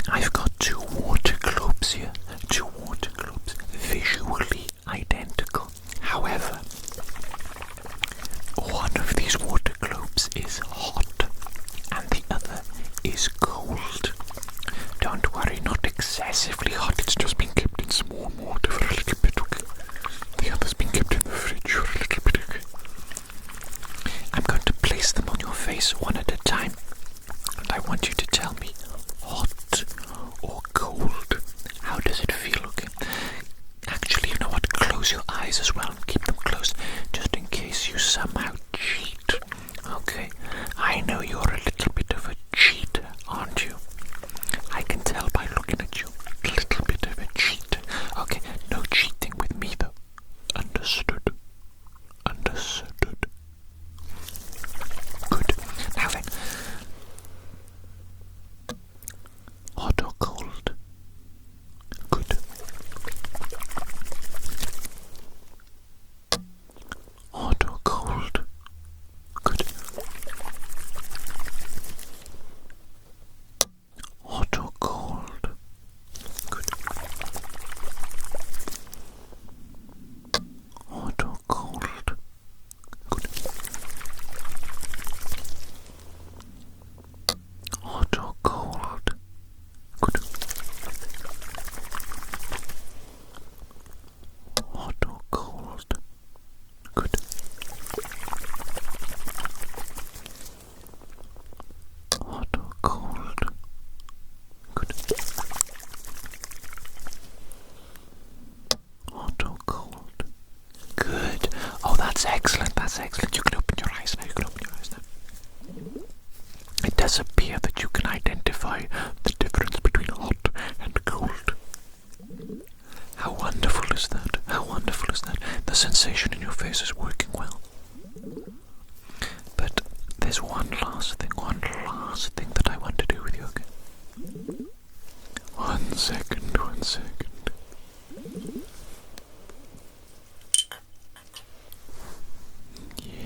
I've got 2 water globes here. 2 water globes, visually identical. However, one of these water globes is hot and the other is cold. Don't worry, not excessively hot, it's just been kept in some warm water for a little bit, okay? The other's been kept in the fridge for a little bit, okay? I'm going to place them on your face one at a time, and I want you to tell me hot or cold. How does it feel, okay? Actually, you know what? Close your eyes as well and keep them closed, just in case you somehow cheat. Okay? I know you're a little bit of a cheater, aren't you? I can tell by looking at you. A little bit of a cheater. Okay, no cheating with me though. Understood? Understood. Good. That's excellent. You can open your eyes now. You can open your eyes now. It does appear that you can identify the difference between hot and cold. How wonderful is that? How wonderful is that? The sensation in your face is working well. But there's one last thing that I want to do with you, okay? 1 second, 1 second.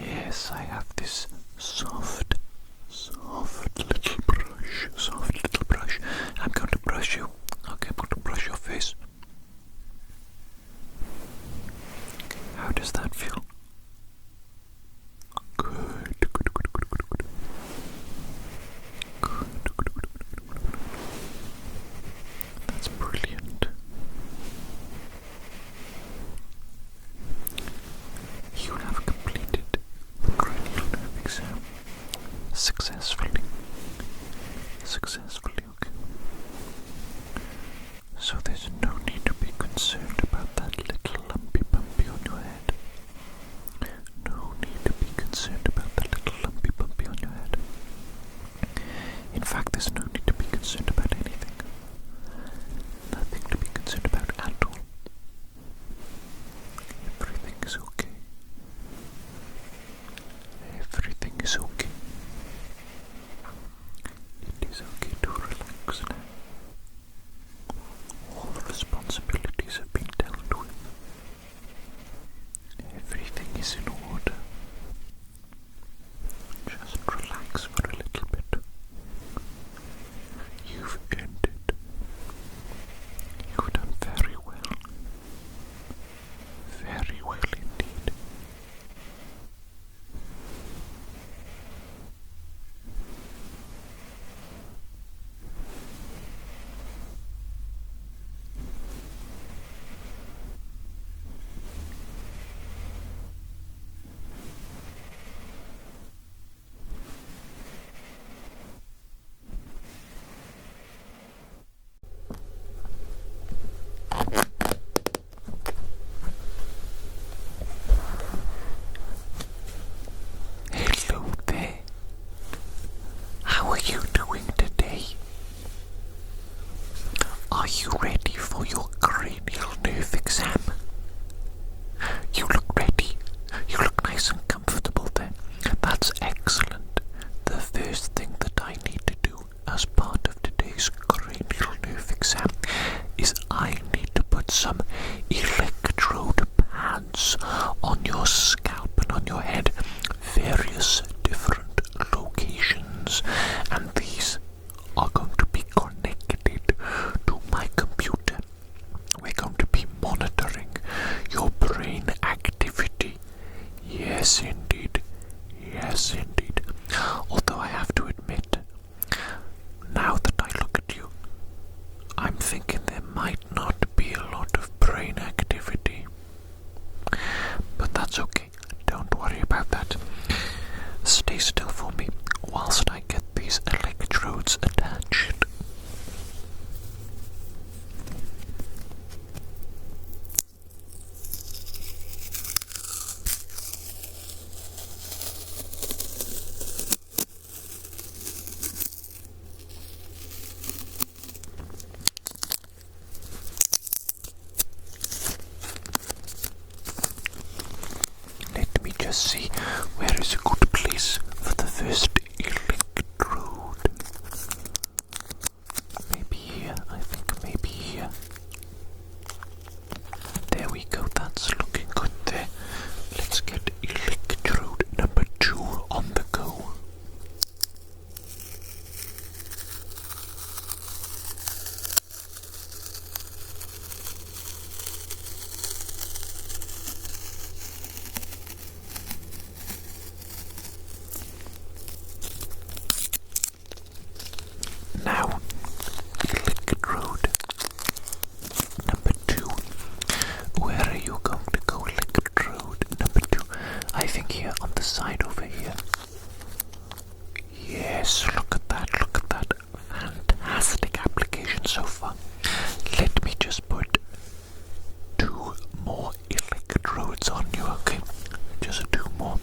Yes, I have this soft little brush. I'm going to brush you. Okay, I'm going to brush your face. Okay, how does that feel? Good. That's brilliant. You have completed the cranial nerve exam successfully, okay? So there's no need to be concerned about that little lumpy bumpy on your head. No need to be concerned about that little lumpy bumpy on your head. In fact, there's no need to be concerned about anything. Nothing to be concerned about at all. Everything is okay. Everything is okay. It is okay to relax now. All the responsibilities have been dealt with. Everything is in order. Just relax for a little bit. You've earned it. You've done very well. Very well indeed. Hello there. How are you doing today? Are you ready for your cranial nerve exam? You look ready. You look nice and comfortable there. That's excellent. The first thing that I need to do as part of today's cranial nerve exam is I need to put some electrode pads on your scalp and on your head, various different locations, and these are going to be connected to my computer. We're going to be monitoring your brain activity. Yes, indeed. Yes, indeed. Although I have to admit, now that I look at you, I'm thinking there might not be a lot of brain activity. But that's okay. Don't worry about that. Stay still for me whilst I get these electrodes attached. Let me just see where is a good place for the first electrode. Maybe here, I think maybe here. There we go, that's looking good there. Let's get electrode number 2 on the go. Now, electrode number 2. Where are you going to go, electrode number 2? I think here on the side over here. Yes, look at that, look at that. Fantastic application so far. Let me just put 2 more electrodes on you, okay? Just 2 more.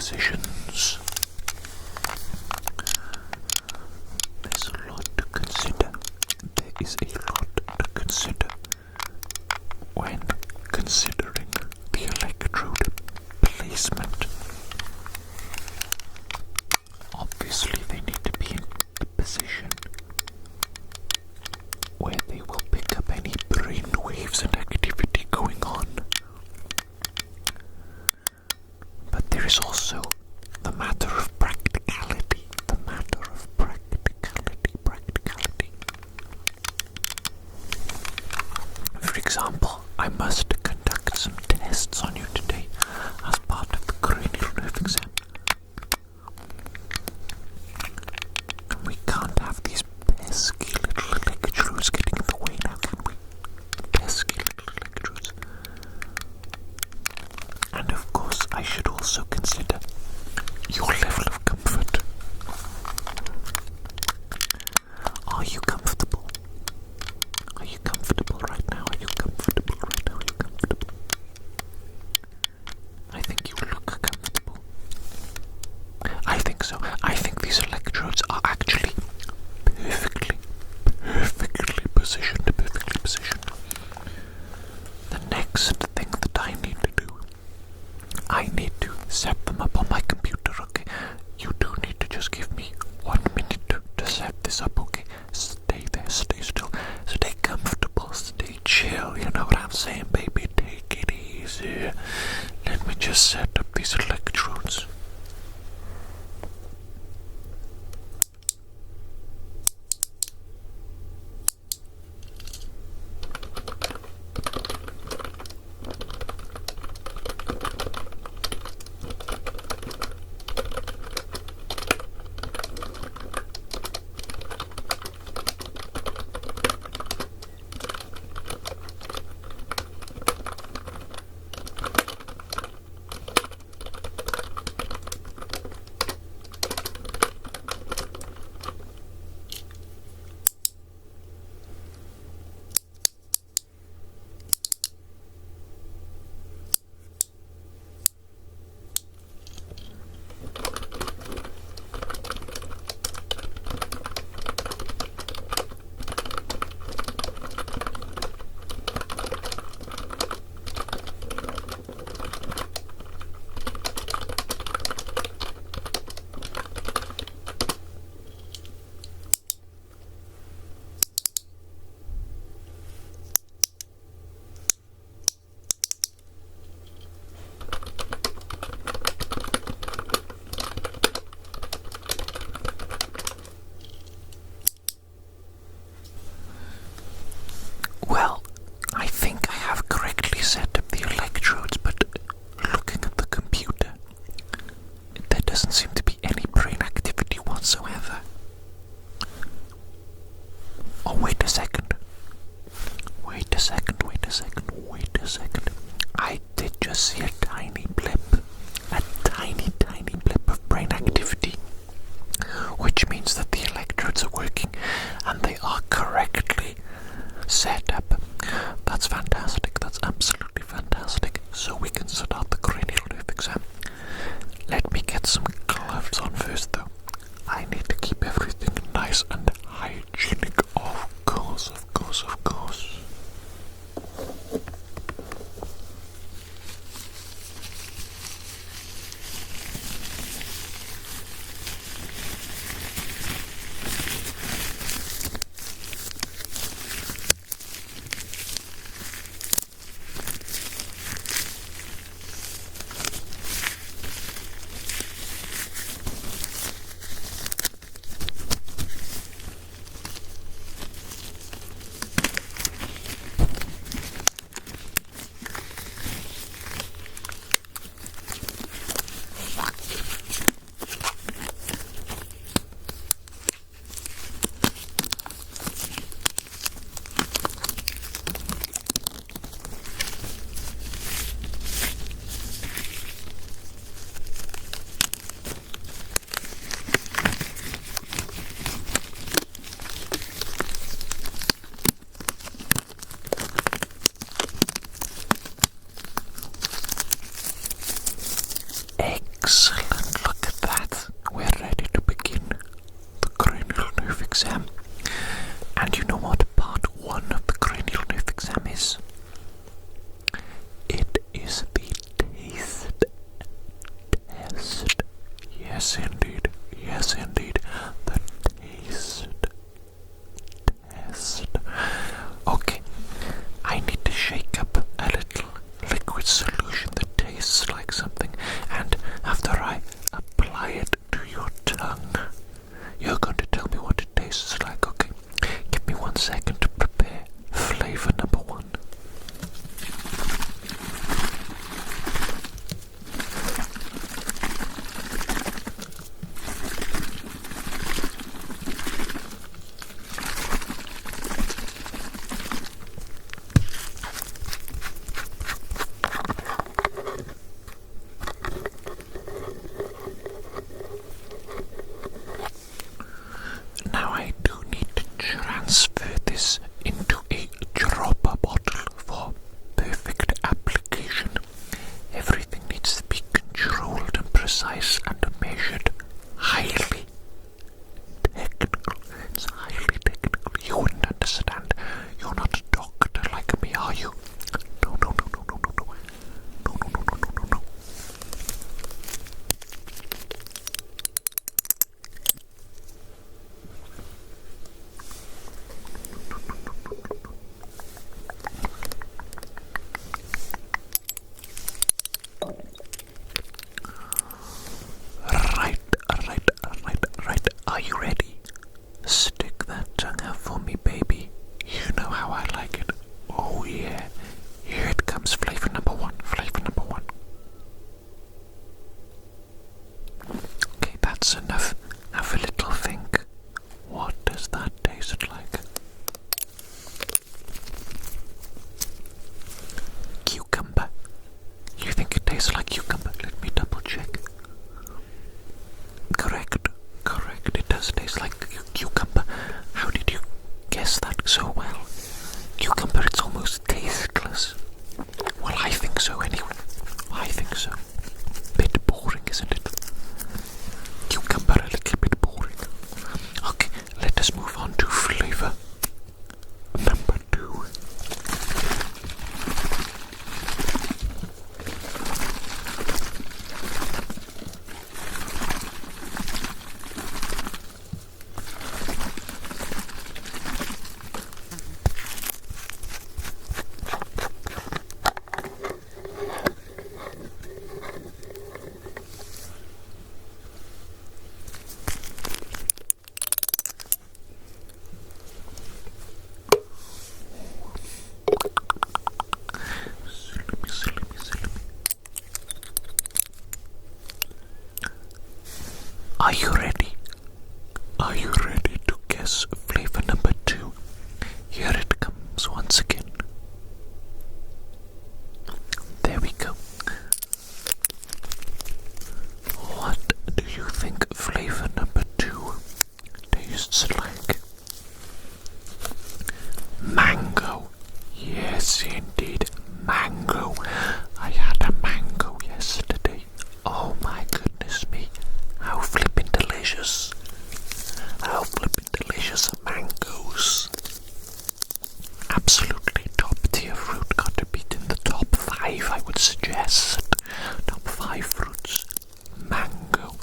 positions. There's a lot to consider. There is a lot to consider when considering the electrode placement. Obviously, they need to be in a position where they will pick up any brain waves and activity going on. But there is also the matter of practicality. The matter of practicality. For example, I must conduct some tests on you today as part of the cranial nerve exam. And we can't have these pesky little electrodes getting in the way now, can we? Pesky little electrodes. And of course, I should also consider your level of comfort. Are you comfortable? Are you comfortable right now? Are you comfortable right now? Are you comfortable? I think you look comfortable. I think so. I think these electrodes are actually perfectly positioned. The next thing that I need to do, I need to set them up on my computer, okay? You do need to just give me 1 minute to set this up, okay? Stay there, stay still, stay comfortable, stay chill, you know what I'm saying, baby? Take it easy. Let me just set up these electrodes. I did just see a tiny blip of brain activity, which means that the electrodes are working and they are correctly set up. That's fantastic. That's absolutely fantastic. So we can start the cranial nerve exam. Let me get some gloves on first, though. I need to keep everything nice and hygienic. Of course. Yes, indeed. Yes, indeed. The taste test. Okay, I need to shake up a little liquid solution that tastes like something, and after I apply it to your tongue, you're going to tell me what it tastes like, okay? Give me 1 second to prepare flavor number 1. Now I do need to transfer this into a dropper bottle for perfect application. Everything needs to be controlled and precise and measured. Highly technical. It's highly technical. You wouldn't understand. You're not a doctor like me, are you? No, no, no, no, no, no, no. No, no, no, no, no, no, no. Right. Are you ready? Stick that tongue out for me, baby. You know how I like it. Oh yeah. Here it comes, flavor number 1. Flavor number 1. Okay, that's enough. Have a little think. What does that taste like? Cucumber. You think it tastes like cucumber? Let me double check. Correct. It does taste like cucumber. How did you guess that so well? Cucumber, it's almost tasteless. Well, I think so anyway. I think so. Bit boring, isn't it? Cucumber, a little bit boring. Okay, let us move on to flavor number 2. Are you ready? Are you ready to guess flavor number 2? Here it comes once again. There we go. What do you think flavor number 2 tastes like? Mango. Yes, indeed, mango. I had a mango yesterday. Oh my goodness me. How flippin' delicious. How flippin' delicious are mangoes. Absolutely top tier fruit. Got to be in the top 5, I would suggest. Top 5 fruits. Mango.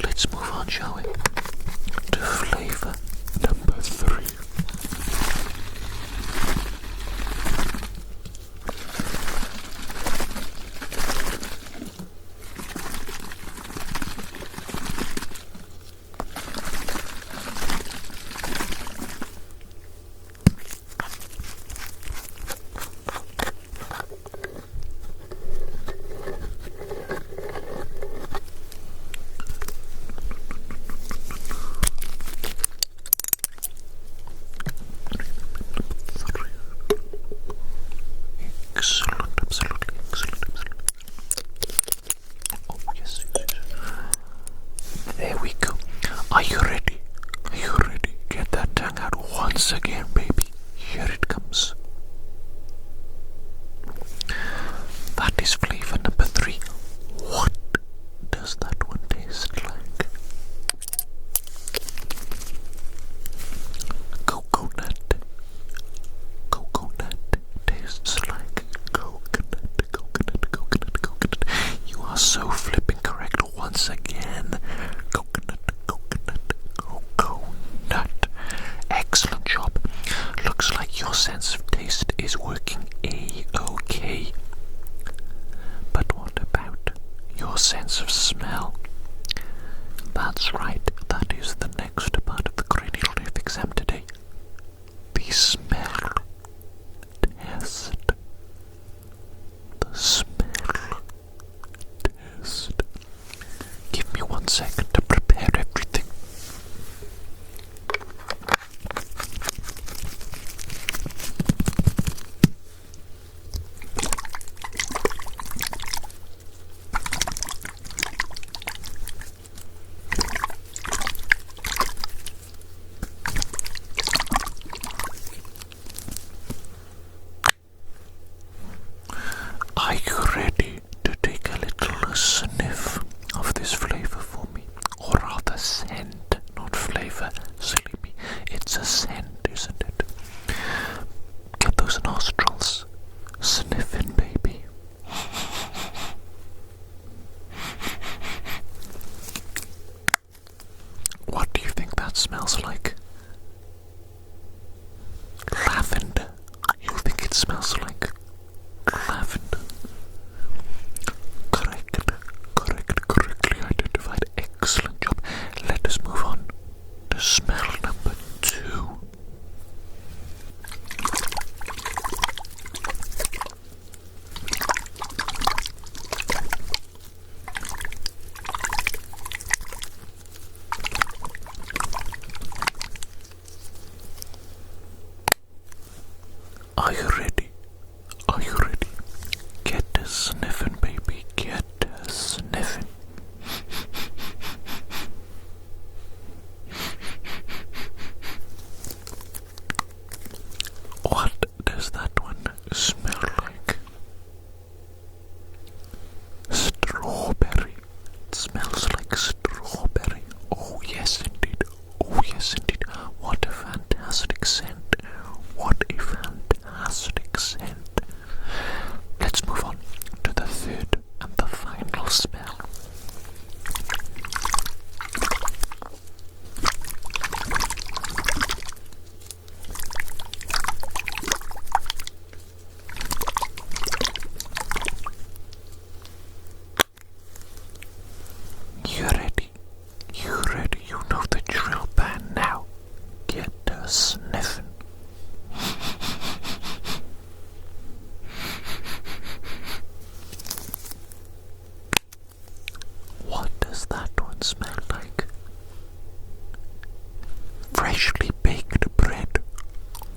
Let's move on, shall we? To flavor number 3. Are you ready? Are you ready? Get that tongue out once again, baby. Here it comes. That is flavor number 3. What does that one taste like? Coconut. Coconut tastes like coconut. You are so flipping correct once your sense of smell. That's right, that is the next part of the cranial nerve exam today. The smell test. The smell test. Give me 1 second to prepare everything. Are you ready to take a little sniff of this flavor for me? Or rather scent, not flavor, silly me. It's a scent, isn't it? Get those nostrils sniffing, baby. What do you think that smells like? Lavender. You think it smells like lavender? Correctly identified. Excellent job. Let us move on to smell number 2. Are you ready? Are you ready? Get to sniffing, baby. Get to sniffing. What does that one smell like? Strawberry. It smells like strawberry. Oh yes indeed. Oh yes indeed. What a fantastic scent. What a fantastic scent. Let's move on to the third and the final smell. You ready? You ready? You know the drill by now. Get to sniffing. What does that one smell like? Freshly baked bread.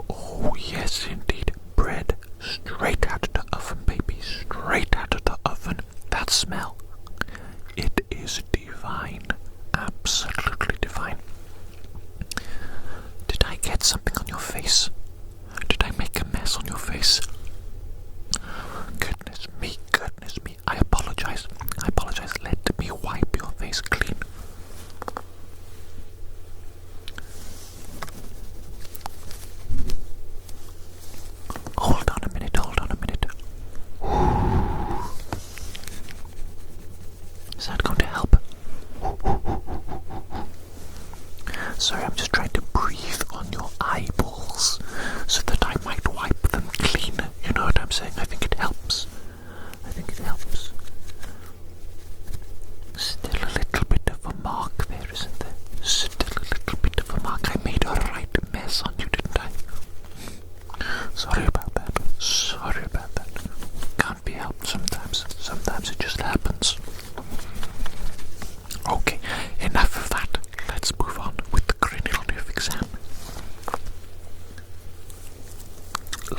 Oh yes indeed, bread straight out of the oven, baby, straight out of the oven. That smell, it is divine, absolutely divine. Did I get something on your face? Did I make a mess on your face? Goodness me, I apologize. Let me wipe your face clean. Hold on a minute. Is that going to help? Sorry, I'm just trying to breathe on your eyeballs so that I might wipe them clean. You know what I'm saying? I think it helps. Still a little bit of a mark there, isn't there? Still a little bit of a mark. I made a right mess on you, didn't I? Sorry about that. Can't be helped sometimes. Sometimes it just happens. Okay, enough of that. Let's move on with the cranial nerve exam.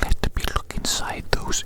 Let me look inside those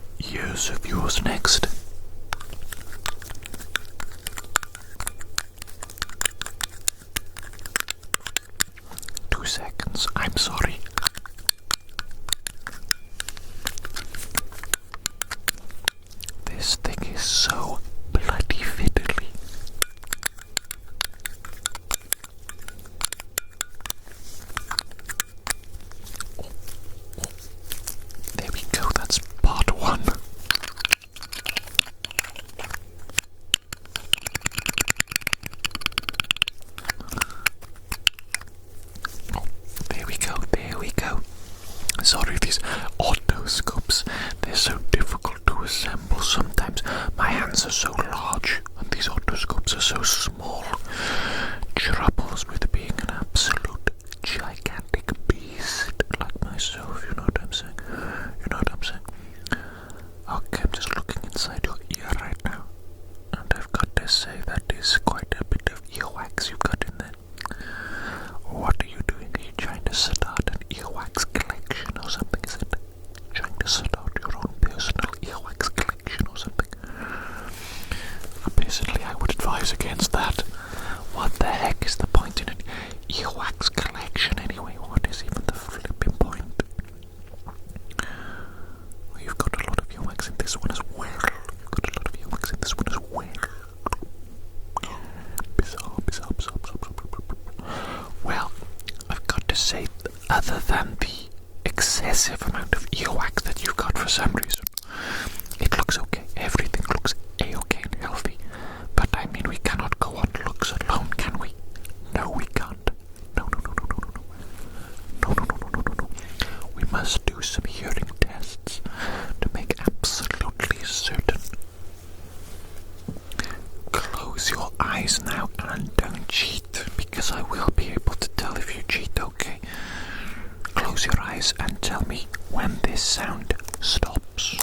so small. Troubles with being an absolute gigantic beast like myself, you know what I'm saying? You know what I'm saying? Okay, I'm just looking inside your ear right now, and I've got to say that is quite a bit of earwax you've got in there. What are you doing? Are you trying to start an earwax collection or something? Is it trying to start your own personal earwax collection or something? Personally, I would advise against that. What the heck is the point in an earwax collection anyway? What is even the flipping point? Well, you've got a lot of earwax in this one as well. You've got a lot of earwax in this one as well. Bizarre. Well, I've got to say, other than the excessive amount of earwax that you've got for some reason, it looks okay. Everything looks a-okay and healthy. But I mean, we cannot go on looks alone, can we? No, we can't. No. We must do some hearing tests to make absolutely certain. Close your eyes now and don't cheat, because I will be able to tell if you cheat, okay? Close your eyes and tell me when this sound stops.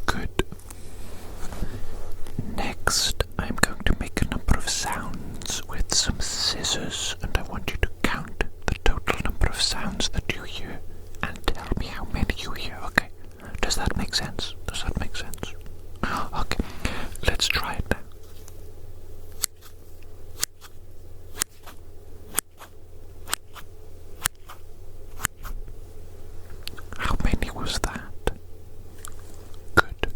Good. Next, I'm going to make a number of sounds with some scissors, and I want you to count the total number of sounds that you hear and tell me how many you hear, okay? Does that make sense? Does that make sense? Okay, let's try it now. How many was that? Good.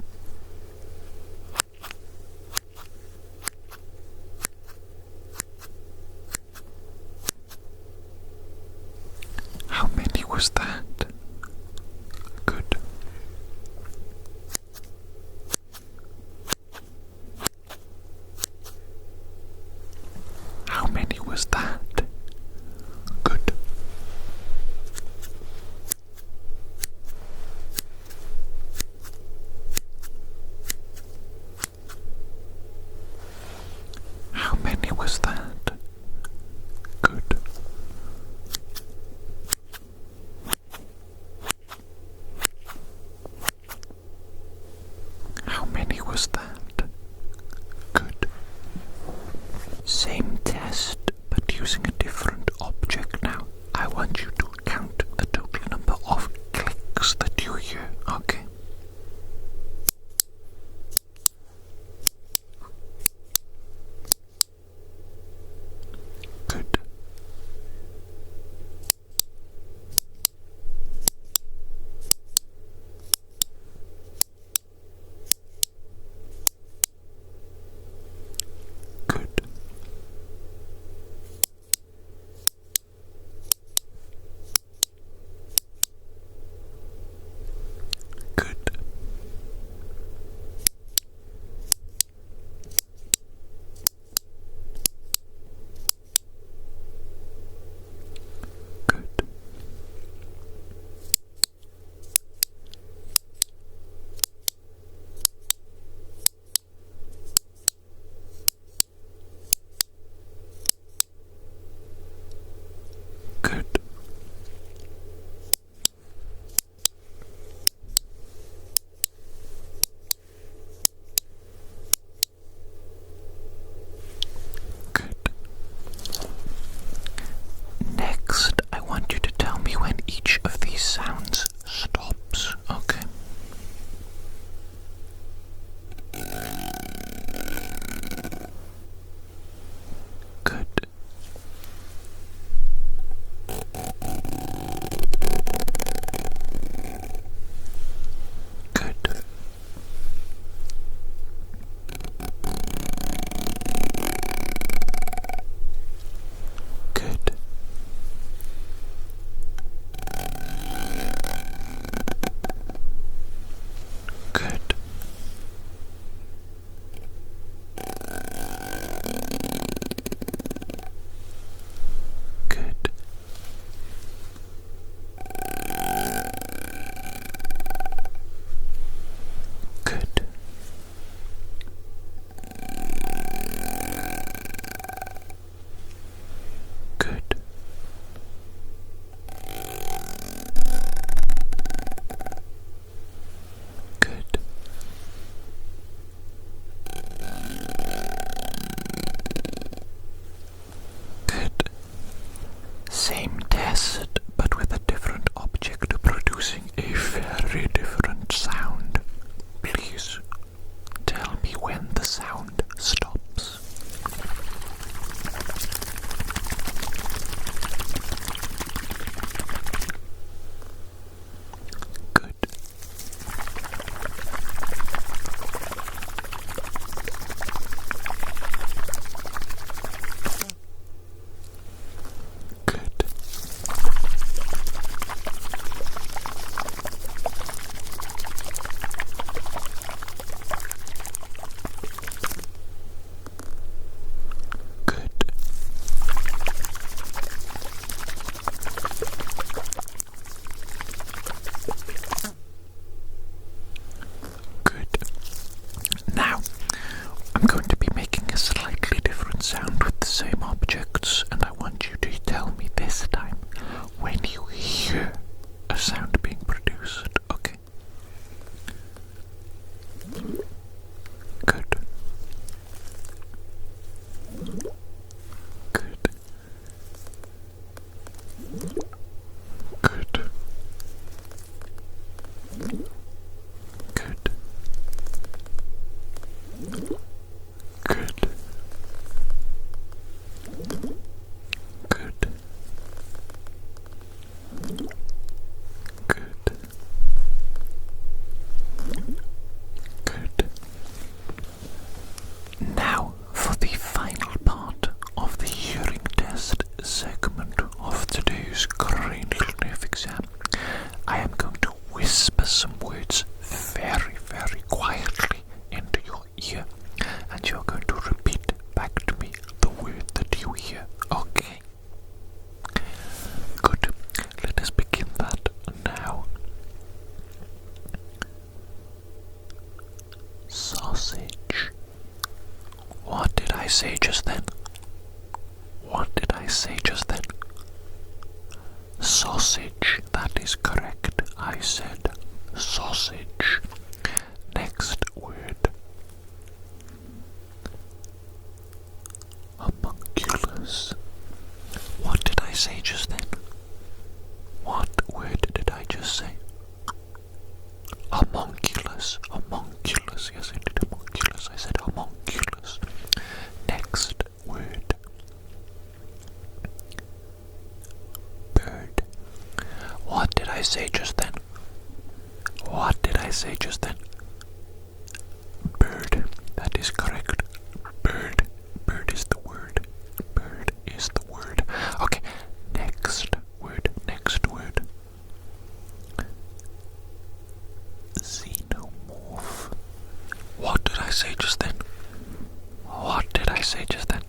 How many was that? Good. How many was that? Good. How many was that? Good. Good. Good. Good. Same test, but with a different object producing a very different sound. Please tell me when the sound stops. Good. Good. Good. Good. Now, I'm going to be making a slightly different sound with the same objects, and I want you to tell me this time when you hear a sound being produced, okay? Good. Good. Good. Good. Good. Good. Good. Good. Now for the final part of the hearing test segment of today's cranial nerve exam. I am going to whisper some words very, very quietly into your ear, and you're going to repeat back to me the word that you hear, okay? Good. Let us begin that now. Sausage. What did I say just then? What did I say just then? Sausage. That is correct. I said sausage. Next word. Homunculus. What did I say just then? What word did I just say? Homunculus. Homunculus. Yes, indeed, homunculus. I said homunculus. Next word. Bird. What did I say just then? What did I say just then? Bird. That is correct. Bird. Bird is the word. Bird is the word. Okay. Next word. Next word. Xenomorph. What did I say just then? What did I say just then?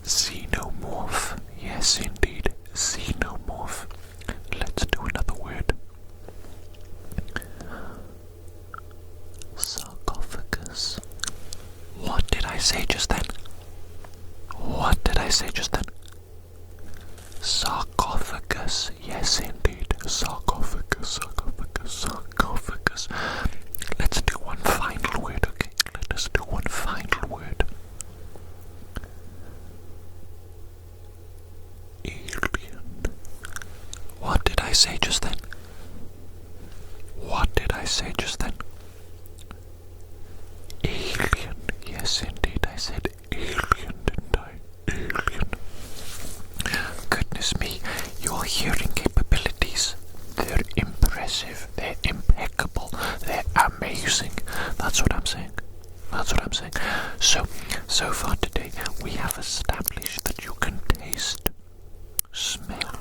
Xenomorph. Yes, indeed. Xenomorph. Let's do another word. Sarcophagus. What did I say just then? What did I say just then? Sarcophagus. Yes, indeed. Sarcophagus. Sarcophagus. Sarcophagus. Let's do one final word, okay? Let us do one final word. Alien. What did I say just then? What did I say just then? Alien. Yes, indeed, I said alien, didn't I? Alien. Goodness me, your hearing capabilities, they're impressive, they're impeccable, they're amazing. That's what I'm saying. That's what I'm saying. So far today, we have established that you can taste, smell,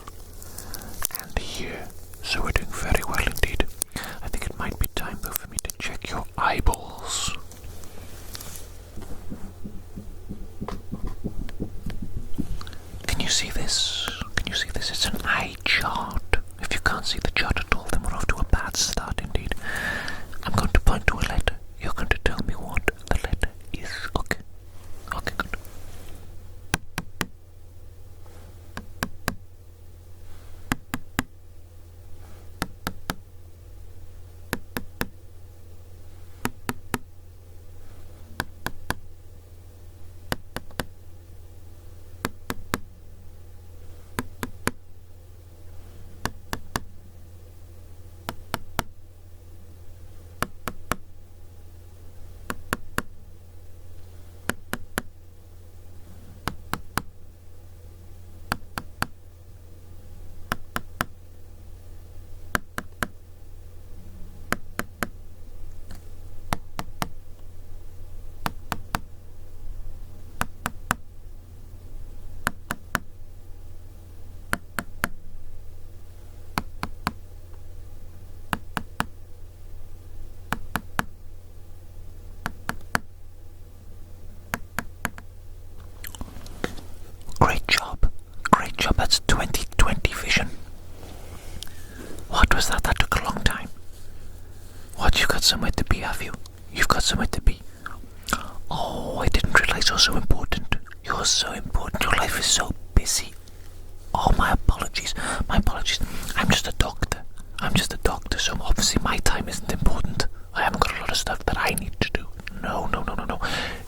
and hear. So we're doing very well indeed. I think it might be time though for me to check your eyeballs. Can you see this? Can you see this? It's an eye chart. If you can't see the chart at all, then we're off to a bad start indeed. I'm going to point to a letter. You're going to tell me what the letter is. Okay. Okay, good. Great job. Great job. That's 20/20 vision. What was that? That took a long time. What, you got somewhere to be, have you? You've got somewhere to be. Oh, I didn't realize you're so important. You're so important. Your life is so busy. Oh, my apologies. My apologies. I'm just a doctor. So obviously my time isn't important. I haven't got a lot of stuff that I need to do. No.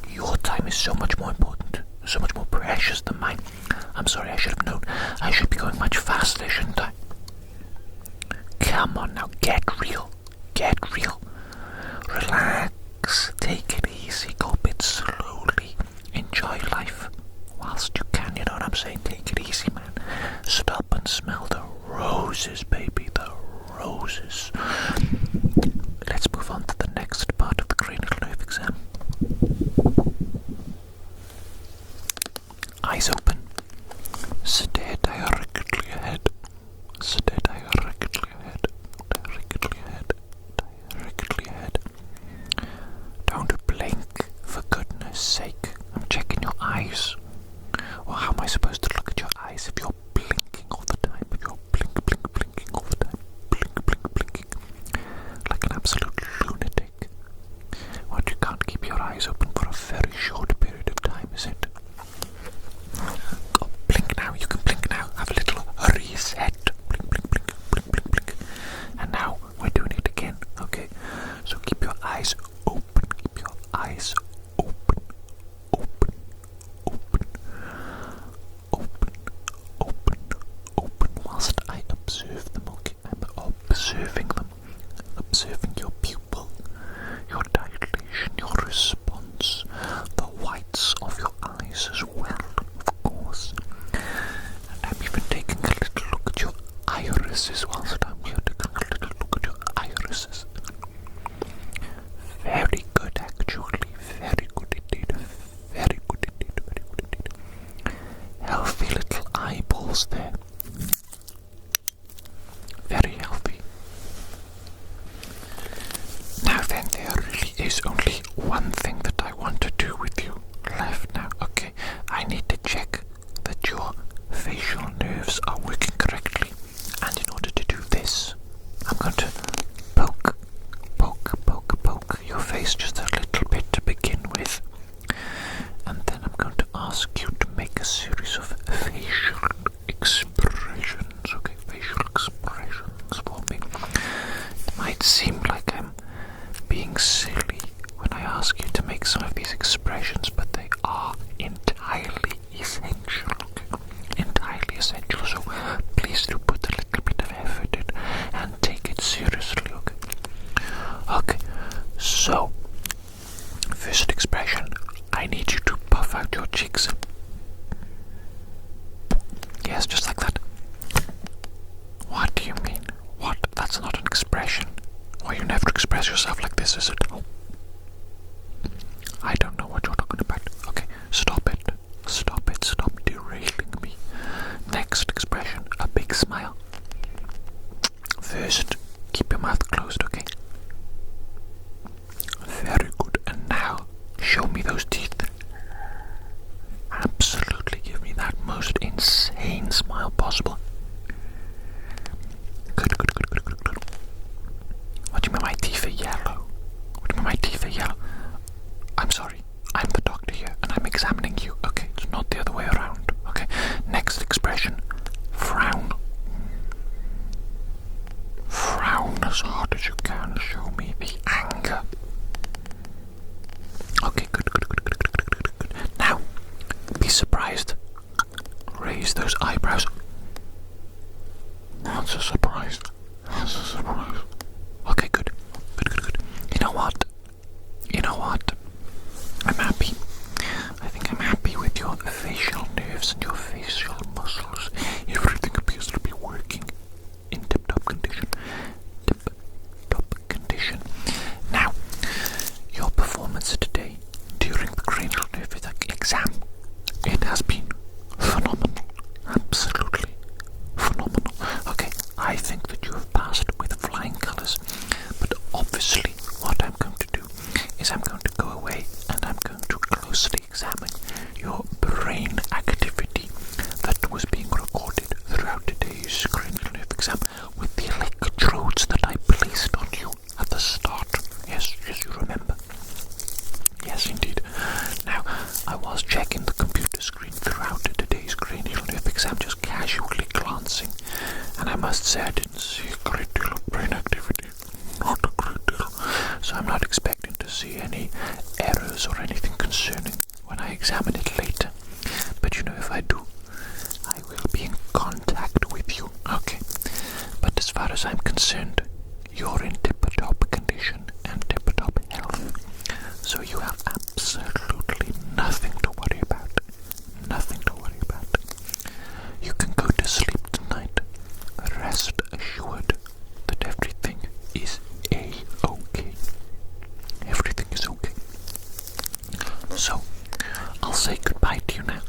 Your time is so much more important. So much more precious than mine. I'm sorry, I should have known. I should be going much faster, shouldn't I? Come on now, get real. Relax, take it easy, go a bit slowly. Enjoy life whilst you can, you know what I'm saying? Take it easy, man. Stop and smell the roses, baby, the roses. Let's move on to the next part of the cranial nerve exam. Eyes open. Stare directly ahead. Don't blink, for goodness sake. I'm checking your eyes. Well, how am I supposed to look at your eyes if you're blinking all the time? If you're blinking all the time. Blinking. Like an absolute lunatic. What, you can't keep your eyes open for a very short period of time, is it? Go, blink now, you can blink now. Have a little reset. Blink. And now we're doing it again, okay? So keep your eyes open. Open whilst I observe them, okay? I'm observing them. Observing your pupil, your dilation, your response, the whites of your eyes as well, of course. And I'm even taking a little look at your irises whilst I'm here, taking a little look at your irises. Very good, actually. Very good indeed. Healthy little eyeballs there. Very healthy. Now then, there really is only one thing that I want to do with you left now. Okay, I need to check that your facial nerves are working correctly. And in order to do this, I'm going to poke your face just a little bit to begin with. And then I'm going to ask you to make a series of facial expressions. Okay, facial expressions for me. It might seem like I'm being silly when I ask you to make some of these expressions, but they are entirely essential. Okay? Entirely essential. So please do put a little bit of effort in and take it seriously. Okay. So first expression, I need you to puff out your cheeks. Yes, just like that. What do you mean? What? That's not an expression. Why, you never express yourself like this, is it? Oh. I don't know what you're talking about. Okay, stop it. Stop derailing me. Next expression, a big smile. First, keep your mouth closed, okay? Very good. And now, show me those teeth. Absolutely, give me that most insane smile possible. Good. What do you mean my teeth are yellow? I'm sorry, I'm the doctor here and I'm examining you, okay? It's not the other way around, okay? Next expression, frown. Frown as hard as you can, show me the anger. Okay, good. Now, be surprised. Raise those eyebrows. That's a surprise. Okay, good. You know what? I'm happy. I think I'm happy with your facial nerves and your facial muscles. Everything appears to be working in tip-top condition. Now, your performance today during the cranial nerve exam, it has been phenomenal. Absolutely phenomenal. Okay, I must say I didn't see a great deal of brain activity. Not a great deal. So I'm not expecting to see any errors or anything concerning when I examine it later. But you know, if I do, I will be in contact with you. Okay. But as far as I'm concerned, you're in tip-top condition and tip-top health. So you have absolutely nothing to worry about. Nothing to worry about. You can go to sleep tonight. Rest assured that everything is A-okay. Everything is okay. So, I'll say goodbye to you now.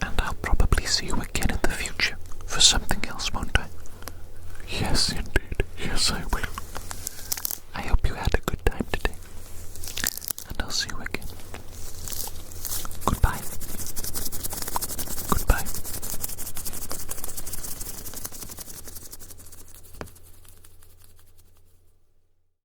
And I'll probably see you again in the future for something else, won't I? Yes, indeed. Yes, I will. I hope you had a good time today. And I'll see you again.